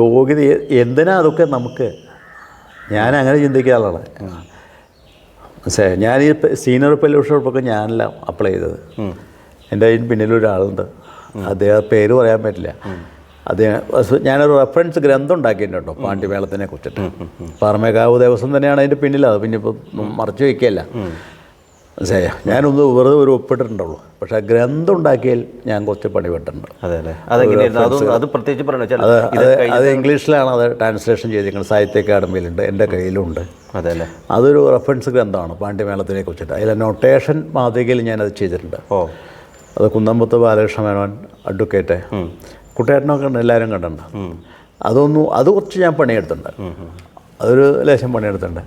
യോഗ്യത എന്തിനാ അതൊക്കെ നമുക്ക്. ഞാൻ അങ്ങനെ ചിന്തിക്കുന്ന ആളാണ്. പക്ഷേ ഞാൻ ഈ സീനിയർ ഫെലോഷിപ്പൊക്കെ ഞാനല്ല അപ്ലൈ ചെയ്തത്. എൻ്റെ അതിന് പിന്നിലൊരാളുണ്ട്. അദ്ദേഹം പേര് പറയാൻ പറ്റില്ല. അദ്ദേഹം ഞാനൊരു റെഫറൻസ് ഗ്രന്ഥം ഉണ്ടാക്കിയിട്ടുണ്ട് കേട്ടോ പാണ്ഡ്യമേളത്തിനെ കുറിച്ചിട്ട്. പാറമേക്കാവ് ദേവസ്വം തന്നെയാണ് അതിൻ്റെ പിന്നിൽ. അത് പിന്നെ ഇപ്പോൾ മറച്ചു വയ്ക്കുകയല്ല. മനസ്സിലായ ഞാനൊന്ന് വെറുതെ ഒരു ഒപ്പിട്ടിട്ടുണ്ടുള്ളൂ. പക്ഷേ ഗ്രന്ഥം ഉണ്ടാക്കിയാൽ ഞാൻ കുറച്ച് പണിപ്പെട്ടിട്ടുണ്ട്. അത് ഇംഗ്ലീഷിലാണ് അത് ട്രാൻസ്ലേഷൻ ചെയ്തിരിക്കുന്നത്. സാഹിത്യ അക്കാദമിയിലുണ്ട്, എൻ്റെ കയ്യിലുണ്ട്. അതെല്ലേ, അതൊരു റെഫറൻസ് ഗ്രന്ഥമാണ് പാണ്ഡ്യമേളത്തിനെ കുറിച്ചിട്ട്. അതിലെ നൊട്ടേഷൻ മാതൃകയിൽ ഞാനത് ചെയ്തിട്ടുണ്ട്. അത് കുന്നമ്പത്ത് ബാലകൃഷ്ണ മേനോൻ അഡ്വക്കേറ്റ് കുട്ടേട്ടനൊക്കെ ഉണ്ട്, എല്ലാവരും കണ്ടിട്ടുണ്ട്. അത് കുറച്ച് ഞാൻ പണിയെടുത്തിട്ടുണ്ട്. അതൊരു ലേശം പണിയെടുത്തിട്ടുണ്ട്.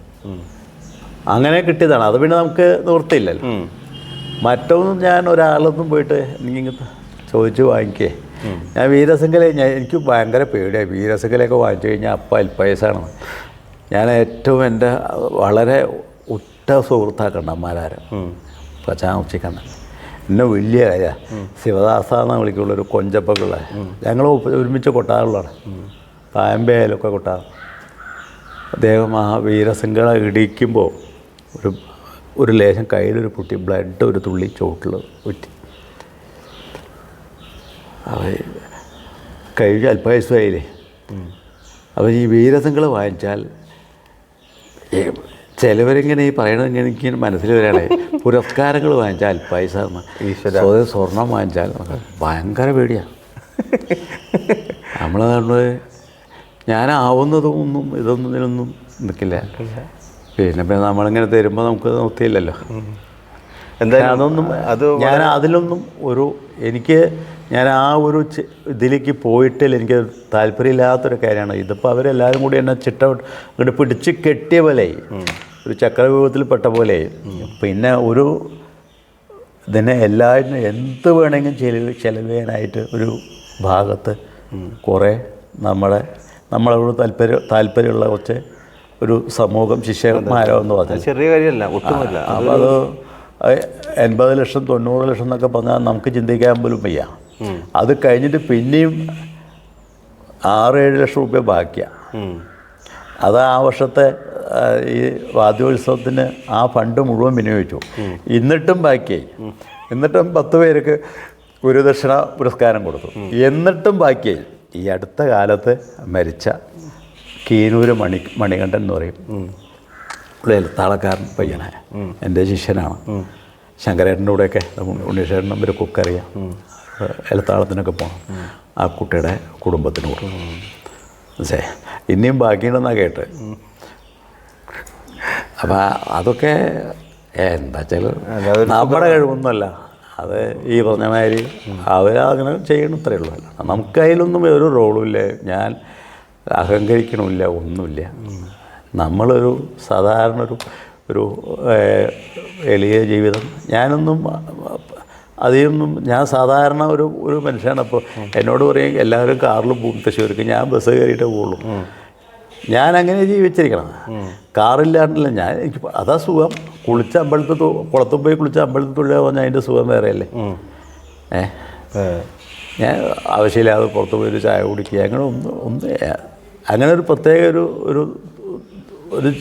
അങ്ങനെ കിട്ടിയതാണ്. അത് പിന്നെ നമുക്ക് നിവൃത്തിയില്ലല്ലോ. മറ്റൊന്നും ഞാൻ ഒരാളൊന്നും പോയിട്ട് എനിക്കിങ്ങനത്തെ ചോദിച്ച് വാങ്ങിക്കേ. ഞാൻ വീരസിംഗലെ എനിക്ക് ഭയങ്കര പേടിയായി. വീരസിംഗലൊക്കെ വാങ്ങിച്ചു കഴിഞ്ഞാൽ അപ്പം അൽപ്പയസാണ്. ഞാൻ ഏറ്റവും എൻ്റെ വളരെ ഉറ്റ സുഹൃത്താക്കണ്ടന്മാരാരും പച്ചാമുച്ചിക്കണ്ണ എന്നെ വലിയ കാര്യമാണ്. ശിവദാസ എന്ന് വിളിക്കുള്ളൊരു കൊഞ്ചപ്പൊക്കെയുള്ള ഞങ്ങൾ ഒരുമിച്ച് കൊട്ടാറുള്ളതാണ്. പാമ്പയാലൊക്കെ കൊട്ടാറ്. അദ്ദേഹം ആ വീരസിംഗള ഇടിക്കുമ്പോൾ ഒരു ലേശം കയ്യിലൊരു പൊട്ടി ബ്ലഡ് ഒരു തുള്ളി ചോട്ടിൽ ഒറ്റി. അത് കഴിഞ്ഞ അല്പവയസ്സായില്ലേ. അപ്പോൾ ഈ വീരസിംഗള വാങ്ങിച്ചാൽ ചിലവരിങ്ങനെ ഈ പറയണത് ഇങ്ങനെ എനിക്ക് മനസ്സിൽ വരികയാണ്. പുരസ്കാരങ്ങൾ വാങ്ങിച്ചാൽ അല്പൈസ, സ്വർണം വാങ്ങിച്ചാൽ ഭയങ്കര പേടിയാണ്. നമ്മളതുകൊണ്ട് ഞാനാവുന്നതും ഒന്നും ഇതിനൊന്നും നിൽക്കില്ല. പിന്നെ നമ്മളിങ്ങനെ തരുമ്പോൾ നമുക്ക് നിർത്തിയില്ലല്ലോ. എന്തായാലും അതൊന്നും ഞാൻ അതിലൊന്നും ഞാൻ ആ ഒരു ഇതിലേക്ക് പോയിട്ടില്ല. എനിക്ക് താല്പര്യമില്ലാത്തൊരു കാര്യമാണ്. ഇതിപ്പോൾ അവരെല്ലാവരും കൂടി എന്നെ ഇങ്ങോട്ട് പിടിച്ച് കെട്ടിയ പോലെ, ഒരു ചക്രവ്യൂഹത്തിൽപ്പെട്ട പോലെ. പിന്നെ ഇതിനെ എല്ലാവരും എന്ത് വേണമെങ്കിലും ചെലവേനായിട്ട് ഒരു ഭാഗത്ത് കുറേ നമ്മളോട് താല്പര്യമുള്ള കുറച്ച് ഒരു സമൂഹം ശിഷ്യന്മാരോ എന്ന് പറഞ്ഞാൽ ചെറിയ കാര്യമല്ല, ഒട്ടുമില്ല. അപ്പോൾ അത് 80 ലക്ഷം 90 ലക്ഷം എന്നൊക്കെ പറഞ്ഞാൽ നമുക്ക് ചിന്തിക്കാൻ പോലും വയ്യ. അത് കഴിഞ്ഞിട്ട് പിന്നെയും 6-7 ലക്ഷം രൂപ ബാക്കിയാണ്. അത് ആ വർഷത്തെ ഈ വാദ്യോത്സവത്തിന് ആ ഫണ്ട് മുഴുവൻ വിനിയോഗിച്ചു. എന്നിട്ടും ബാക്കിയായി. എന്നിട്ടും 10 പേർക്ക് ഗുരുദക്ഷിണ പുരസ്കാരം കൊടുത്തു. എന്നിട്ടും ബാക്കിയായി. ഈ അടുത്ത കാലത്ത് മരിച്ച കീനൂര് മണികണ്ഠൻ എന്ന് പറയും, എഴുത്താളക്കാരൻ പയ്യനെ, എൻ്റെ ശിഷ്യനാണ്. ശങ്കരേട്ടൻ്റെ കൂടെയൊക്കെ ഉണ്ണീഷേട്ടനും ഒരു കുക്കറിയാം. എഴുത്താളത്തിനൊക്കെ പോകണം. ആ കുട്ടിയുടെ കുടുംബത്തിന് കൊടുക്കും. ഇനിയും ബാക്കിയുണ്ടെന്നാണ് കേട്ട്. അപ്പം അതൊക്കെ എന്താ വെച്ചാൽ നമ്മുടെ കഴിവൊന്നുമല്ല. അത് ഈ പറഞ്ഞ മാതിരി അവരങ്ങനെ ചെയ്യണം, ഇത്രയേ ഉള്ളൂ. നമുക്ക് അതിലൊന്നും ഒരു റോളും ഇല്ല. ഞാൻ അഹങ്കരിക്കണമില്ല, ഒന്നുമില്ല. നമ്മളൊരു സാധാരണ ഒരു എളിയ ജീവിതം. ഞാനൊന്നും അധികമൊന്നും, ഞാൻ സാധാരണ ഒരു മനുഷ്യനാണ്. അപ്പോൾ എന്നോട് പറയും എല്ലാവരും കാറിൽ പോകും തൃശ്ശൂർക്ക്, ഞാൻ ബസ് കയറിയിട്ടേ പോകുള്ളൂ. ഞാൻ അങ്ങനെ ജീവിച്ചിരിക്കണം. കാറില്ലാണ്ടില്ല ഞാൻ. എനിക്ക് അതാ സുഖം. കുളിച്ച അമ്പലത്തിൽ കുളത്തും പോയി കുളിച്ച അമ്പലത്തിൽ തൊഴിലാ പറഞ്ഞാൽ അതിൻ്റെ സുഖം വേറെയല്ലേ. ഞാൻ ആവശ്യമില്ലാതെ പുറത്ത് പോയി ഒരു ചായ കുടിക്കുക അങ്ങനെ ഒന്നും അങ്ങനെ ഒരു പ്രത്യേക ഒരു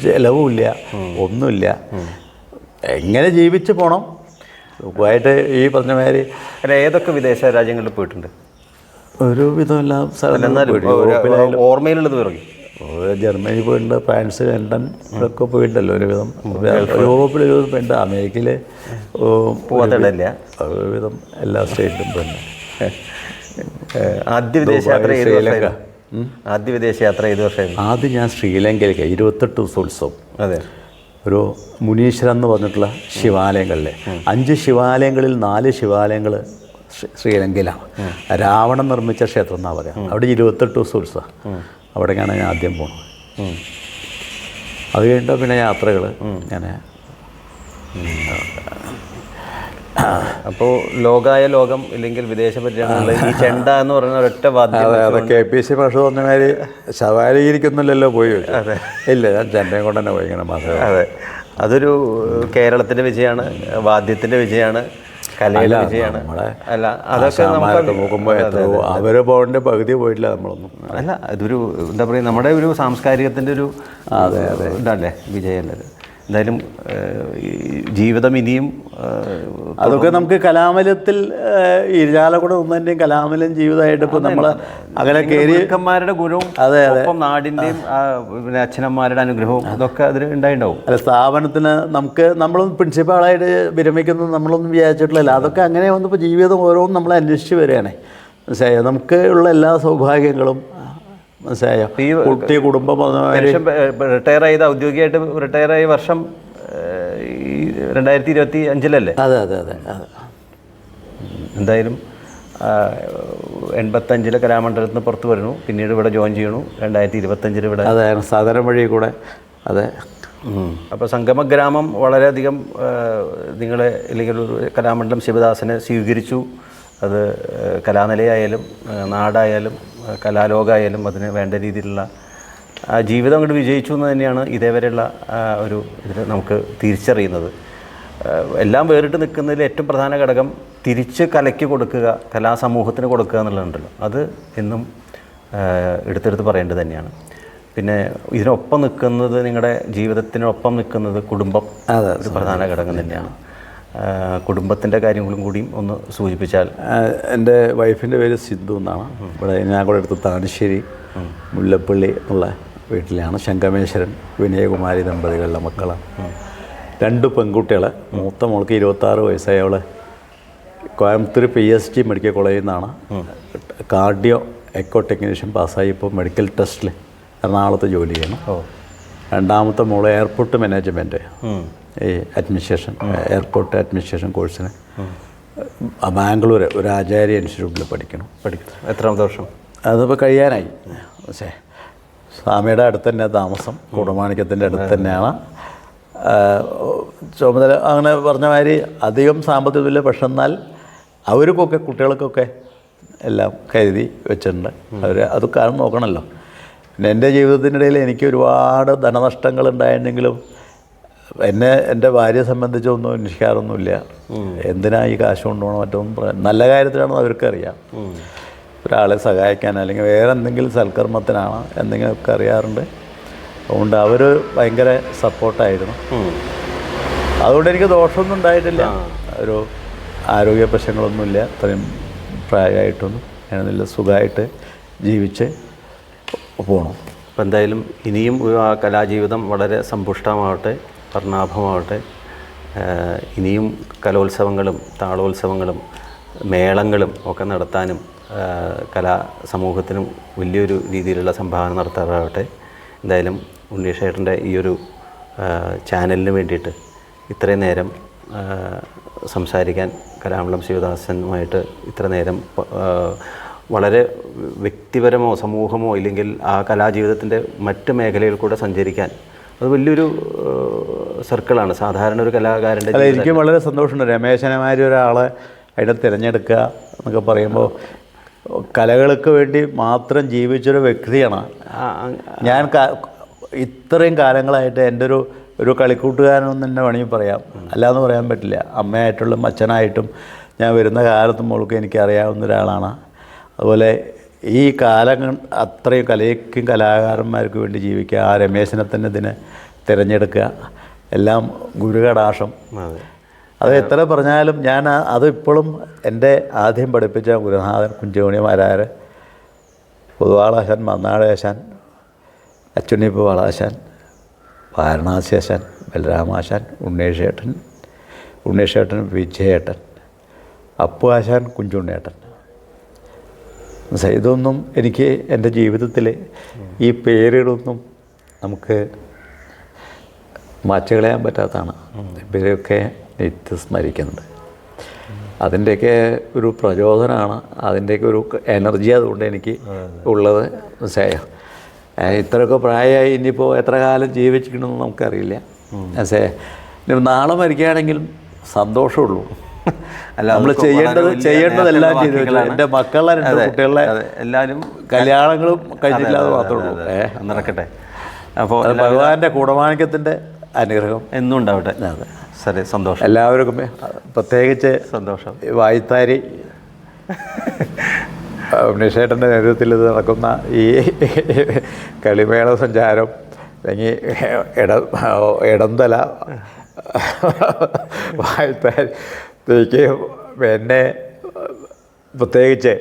ചിലവുമില്ല, ഒന്നുമില്ല. എങ്ങനെ ജീവിച്ച് പോകണം സുഖമായിട്ട്. ഈ പറഞ്ഞ മാതിരി ഏതൊക്കെ വിദേശ രാജ്യങ്ങളിൽ പോയിട്ടുണ്ട്? ഒരു വിധമെല്ലാം ഓർമ്മയിലുള്ളത് പറയും. ജർമ്മനി പോയിട്ടുണ്ട്, ഫ്രാൻസ്, ലണ്ടൻ ഇതൊക്കെ പോയിട്ടുണ്ടല്ലോ ഒരുവിധം. യൂറോപ്പിൽ ഒരുവിധം പോയിട്ടുണ്ട്, അമേരിക്കയിൽ പോകാത്തല്ല ഒരുവിധം എല്ലാ സ്റ്റേറ്റിലും പോയിട്ടുണ്ട്. ആദ്യ വിദേശയാത്ര ഏത് വർഷമായിരുന്നു? ആദ്യ വിദേശയാത്ര ഏത് വർഷമായിരുന്നു? ആദ്യം ഞാൻ ശ്രീലങ്കയിലേക്ക് 28 ദിവസോത്സവം. അതെ. ഒരു മുനീശ്വരൻ എന്ന് പറഞ്ഞിട്ടുള്ള ശിവാലയങ്ങളിലെ 5 ശിവാലയങ്ങളിൽ 4 ശിവാലയങ്ങൾ ശ്രീലങ്കയിലാണ്. രാവണൻ നിർമ്മിച്ച ക്ഷേത്രം എന്നാണ് പറയാം. അവിടെ 28 ദിവസം ഉത്സവം. അവിടേക്കാണ് ഞാൻ ആദ്യം പോകുന്നത്. അത് കഴിഞ്ഞിട്ട് പിന്നെ യാത്രകൾ ഞാൻ. അപ്പോൾ ലോകായ ലോകം ഇല്ലെങ്കിൽ വിദേശ പര്യടനങ്ങളിൽ ഈ ചെണ്ട എന്ന് പറയുന്ന ഒരൊറ്റ വാദ്യം. അതെ, KPC ഭാഷ പറഞ്ഞ മാതിരി ശവാരീകരിക്കുന്നില്ലല്ലോ പോയി. ഇല്ല, ഞാൻ ചെണ്ടയും കൊണ്ട് തന്നെ പോയി ഇങ്ങനെ മാത്രമേ. അതെ, അതൊരു കേരളത്തിൻ്റെ വിജയമാണ്, വാദ്യത്തിൻ്റെ വിജയമാണ്, കലയുടെ വിജയമാണ്. അല്ല, അതൊക്കെ നമുക്ക് നോക്കുമ്പോൾ എത്രയോ അവർ പോകേണ്ട പകുതി പോയിട്ടില്ല നമ്മളൊന്നും. അല്ല, ഇതൊരു എന്താ പറയുക, നമ്മുടെ ഒരു സാംസ്കാരികത്തിൻ്റെ ഒരു ഇതല്ലേ വിജയമല്ലത്. എന്തായാലും ജീവിതം ഇനിയും അതൊക്കെ നമുക്ക് കലാമലത്തിൽ ഇരിഞ്ഞാലക്കുട ഒന്നതിൻ്റെയും കലാമലം ജീവിതമായിട്ട് ഇപ്പോൾ നമ്മൾ അങ്ങനെ ഗുരുക്കന്മാരുടെ ഗുരുവും ഒപ്പം നാടിൻ്റെയും പിന്നെ അച്ഛനമ്മമാരുടെ അനുഗ്രഹവും ഇതൊക്കെ അതിൽ ഉണ്ടായിട്ടുണ്ടാവും. അല്ല, സ്ഥാപനത്തിന് നമ്മളൊന്നും പ്രിൻസിപ്പാളായിട്ട് വിരമിക്കുന്നത് നമ്മളൊന്നും വിചാരിച്ചിട്ടില്ല. അതൊക്കെ അങ്ങനെ വന്നപ്പോൾ ജീവിതം ഓരോന്നും നമ്മളെ അന്വേഷിച്ച് വരികയാണ്. മനസ്സിലായോ? നമുക്ക് ഉള്ള എല്ലാ സൗഭാഗ്യങ്ങളും മനസ്സിലായോ? ഈ കുട്ടി കുടുംബം റിട്ടയർ ചെയ്ത് ഔദ്യോഗികമായിട്ട് റിട്ടയർ ആയ വർഷം 2025 അതെ അതെ അതെ അതെ. എന്തായാലും 85 കലാമണ്ഡലത്തിൽ നിന്ന് പുറത്ത് വരുന്നു, പിന്നീട് ഇവിടെ ജോയിൻ ചെയ്യണു, 2025 ഇവിടെ. അതെ, സാധാരണ വഴി കൂടെ. അതെ. അപ്പോൾ സംഗമഗ്രാമം വളരെയധികം നിങ്ങളെ അല്ലെങ്കിൽ ഒരു കലാമണ്ഡലം ശിവദാസനെ സ്വീകരിച്ചു. അത് കലാനിലയായാലും നാടായാലും കലാലോകമായാലും അതിന് വേണ്ട രീതിയിലുള്ള ജീവിതം അങ്ങോട്ട് വിജയിച്ചു എന്ന് തന്നെയാണ് ഇതേവരെയുള്ള ഒരു ഇതിൽ നമുക്ക് തിരിച്ചറിയുന്നത്. എല്ലാം വേറിട്ട് നിൽക്കുന്നതിൽ ഏറ്റവും പ്രധാന ഘടകം തിരിച്ച് കലയ്ക്ക് കൊടുക്കുക, കലാസമൂഹത്തിന് കൊടുക്കുക എന്നുള്ളതുണ്ടല്ലോ. അത് എന്നും എടുത്തെടുത്ത് പറയേണ്ടത് തന്നെയാണ്. പിന്നെ ഇതിനൊപ്പം നിൽക്കുന്നത്, നിങ്ങളുടെ ജീവിതത്തിനൊപ്പം നിൽക്കുന്നത് കുടുംബം ഒരു പ്രധാന ഘടകം തന്നെയാണ്. കുടുംബത്തിൻ്റെ കാര്യങ്ങളും കൂടിയും ഒന്ന് സൂചിപ്പിച്ചാൽ. എൻ്റെ വൈഫിൻ്റെ പേര് സിന്ധു എന്നാണ്. ഇവിടെ ഞാൻ കൂടെ അടുത്ത് താണശ്ശേരി മുല്ലപ്പള്ളി എന്നുള്ള വീട്ടിലാണ്. ശങ്കമേശ്വരൻ വിനയകുമാരി ദമ്പതികളുടെ മക്കളാണ്. 2 പെൺകുട്ടികളെ. മൂത്ത മോൾക്ക് 26 വയസ്സായ അവളെ കോയമ്പത്തൂർ PSG മെഡിക്കൽ കോളേജിൽ നിന്നാണ് കാർഡിയോ എക്കോ ടെക്നീഷ്യൻ പാസ്സായി ഇപ്പോൾ മെഡിക്കൽ ടെസ്റ്റിൽ എറണാകുളത്ത് ജോലി ചെയ്യണം. രണ്ടാമത്തെ മോള് എയർപോർട്ട് മാനേജ്മെൻറ്റ് ഈ അഡ്മിനിസ്ട്രേഷൻ, എയർപോർട്ട് അഡ്മിനിസ്ട്രേഷൻ കോഴ്സിന് ബാംഗ്ലൂർ ഒരു ആചാര്യ ഇൻസ്റ്റിറ്റ്യൂട്ടിൽ പഠിക്കണം. എത്രാമത്തെ വർഷം? അതിപ്പോൾ കഴിയാനായി. പക്ഷേ സ്വാമിയുടെ അടുത്ത് തന്നെ താമസം, കുടമാണിക്യത്തിൻ്റെ അടുത്ത് തന്നെയാണ് ചുമതല. അങ്ങനെ പറഞ്ഞ മാതിരി അധികം സാമ്പത്തികമില്ല, പക്ഷെ എന്നാൽ അവർക്കൊക്കെ കുട്ടികൾക്കൊക്കെ എല്ലാം കരുതി വെച്ചിട്ടുണ്ട്. അത് കാരണം നോക്കണമല്ലോ. പിന്നെ എൻ്റെ ജീവിതത്തിനിടയിൽ എനിക്ക് ഒരുപാട് ധനനഷ്ടങ്ങൾ ഉണ്ടായിട്ടുണ്ടെങ്കിലും എൻ്റെ ഭാര്യയെ സംബന്ധിച്ചൊന്നും അന്വേഷിക്കാറൊന്നുമില്ല. എന്തിനാ ഈ കാശ് കൊണ്ടുപോകണം മറ്റൊന്നും നല്ല കാര്യത്തിലാണെന്ന് അവർക്കറിയാം. ഒരാളെ സഹായിക്കാൻ അല്ലെങ്കിൽ വേറെ എന്തെങ്കിലും സൽക്കർമ്മത്തിനാണ് എന്തെങ്കിലുമൊക്കെ അറിയാറുണ്ട്. അതുകൊണ്ട് അവർ ഭയങ്കര സപ്പോർട്ടായിരുന്നു. അതുകൊണ്ട് എനിക്ക് ദോഷമൊന്നും ഉണ്ടായിട്ടില്ല. ഒരു ആരോഗ്യ പ്രശ്നങ്ങളൊന്നുമില്ല. അത്രയും പ്രായമായിട്ടൊന്നും അങ്ങനെയൊന്നുമില്ല. സുഖമായിട്ട് ജീവിച്ച് പോകണം. അപ്പോൾ എന്തായാലും ഇനിയും ആ കലാജീവിതം വളരെ സമ്പുഷ്ടമാവട്ടെ, വർണ്ണാഭമാവട്ടെ. ഇനിയും കലോത്സവങ്ങളും താളോത്സവങ്ങളും മേളങ്ങളും ഒക്കെ നടത്താനും കലാ സമൂഹത്തിനും വലിയൊരു രീതിയിലുള്ള സംഭാവന നടത്താറാവട്ടെ. എന്തായാലും ഉണ്ണീഷേട്ടൻ്റെ ഈ ഒരു ചാനലിന് വേണ്ടിയിട്ട് ഇത്രയും നേരം സംസാരിക്കാൻ, കലാമണ്ഡലം ശിവദാസനുമായിട്ട് ഇത്ര നേരം വളരെ വ്യക്തിപരമോ സമൂഹമോ ഇല്ലെങ്കിൽ ആ കലാജീവിതത്തിൻ്റെ മറ്റ് മേഖലയിൽ കൂടെ സഞ്ചരിക്കാൻ അത് വലിയൊരു സർക്കിളാണ് സാധാരണ ഒരു കലാകാരൻ്റെ. അല്ല, എനിക്കും വളരെ സന്തോഷമുണ്ട് രമേശനമാരി ഒരാളെ അതിനെ തിരഞ്ഞെടുക്കുക എന്നൊക്കെ പറയുമ്പോൾ കലകൾക്ക് വേണ്ടി മാത്രം ജീവിച്ചൊരു വ്യക്തിയാണ് ഞാൻ. ഇത്രയും കാലങ്ങളായിട്ട് എൻ്റെ ഒരു കളിക്കൂട്ടുകാരനെന്ന് തന്നെ വേണമെങ്കിൽ പറയാം, അല്ലാന്ന് പറയാൻ പറ്റില്ല. അമ്മയായിട്ടുള്ള അച്ഛനായിട്ടും ഞാൻ വരുന്ന കാലത്തും മോൾക്ക് എനിക്കറിയാവുന്ന ഒരാളാണ്. അതുപോലെ ഈ കാലങ്ങൾ അത്രയും കലയ്ക്കും കലാകാരന്മാർക്ക് വേണ്ടി ജീവിക്കുക, ആ രമേശനെ തന്നെ ഇതിനെ തിരഞ്ഞെടുക്കുക, എല്ലാം ഗുരുകടാക്ഷം. അത് എത്ര പറഞ്ഞാലും ഞാൻ അത് ഇപ്പോഴും എൻ്റെ ആദ്യം പഠിപ്പിച്ച ഗുരുനാഥൻ കുഞ്ചുമണി മാരാർ, പൊതുവാളാശാൻ, മന്നാടാശാൻ, അച്ചുണ്ണിപ്പ് വാളാശാൻ, വാരണാസിയാശാൻ, ബലരാമാശാൻ, ഉണ്ണീഷേട്ടൻ, വിജയേട്ടൻ, അപ്പു ആശാൻ, കുഞ്ചുണ്ണേട്ടൻ. ഇതൊന്നും എനിക്ക് എൻ്റെ ജീവിതത്തിൽ ഈ പേരുകളൊന്നും നമുക്ക് മാച്ചുകളയാൻ പറ്റാത്തതാണ്. ഇവരെയൊക്കെ നിത്യം സ്മരിക്കുന്നുണ്ട്. അതിൻ്റെയൊക്കെ ഒരു പ്രചോദനമാണ്, അതിൻ്റെയൊക്കെ ഒരു എനർജി അതുകൊണ്ട് എനിക്ക് ഉള്ളത്. ഇത്രയൊക്കെ പ്രായമായി ഇനിയിപ്പോൾ എത്ര കാലം ജീവിച്ചിരിക്കണമെന്ന് നമുക്കറിയില്ല. നാളെ മരിക്കുകയാണെങ്കിലും സന്തോഷമുള്ളൂ. അല്ല, നമ്മൾ ചെയ്യേണ്ടതെല്ലാം ചെയ്തു. എൻ്റെ മക്കളുടെ 2 കുട്ടികളുടെ എല്ലാവരും കല്യാണങ്ങളും കഴിഞ്ഞില്ലാതെ മാത്രമേ ഉള്ളൂ. നടക്കട്ടെ. അപ്പോൾ ഭഗവാന്റെ കൂടമാണിക്യത്തിൻ്റെ അനുഗ്രഹം എന്നും ഉണ്ടാവട്ടെ. അതെ, ശരി, സന്തോഷം. എല്ലാവർക്കും പ്രത്യേകിച്ച് സന്തോഷം. വായ്ത്താരി ഉണ്ണീഷേട്ടൻ്റെ നേതൃത്വത്തിൽ ഇത് നടക്കുന്ന ഈ കളിമേള സഞ്ചാരം അല്ലെങ്കിൽ ഇടന്തല വായ്ത്താരി എന്നെ പ്രത്യേകിച്ച്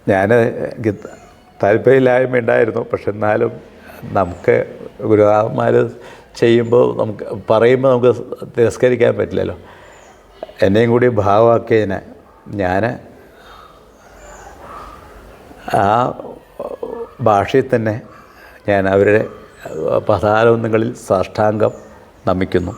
ഞാൻ താല്പര്യമില്ലായ്മ ഉണ്ടായിരുന്നു. പക്ഷെ എന്നാലും നമുക്ക് ഗുരുനാഥന്മാർ ചെയ്യുമ്പോൾ നമുക്ക് പറയുമ്പോൾ നമുക്ക് തിരസ്കരിക്കാൻ പറ്റില്ലല്ലോ. എന്നെയും കൂടി ഭാവമാക്കിയതിന് ഞാൻ ആ ഭാഷയിൽ തന്നെ ഞാൻ അവരുടെ പദാരബന്ധങ്ങളിൽ സാഷ്ടാംഗം നമിക്കുന്നു.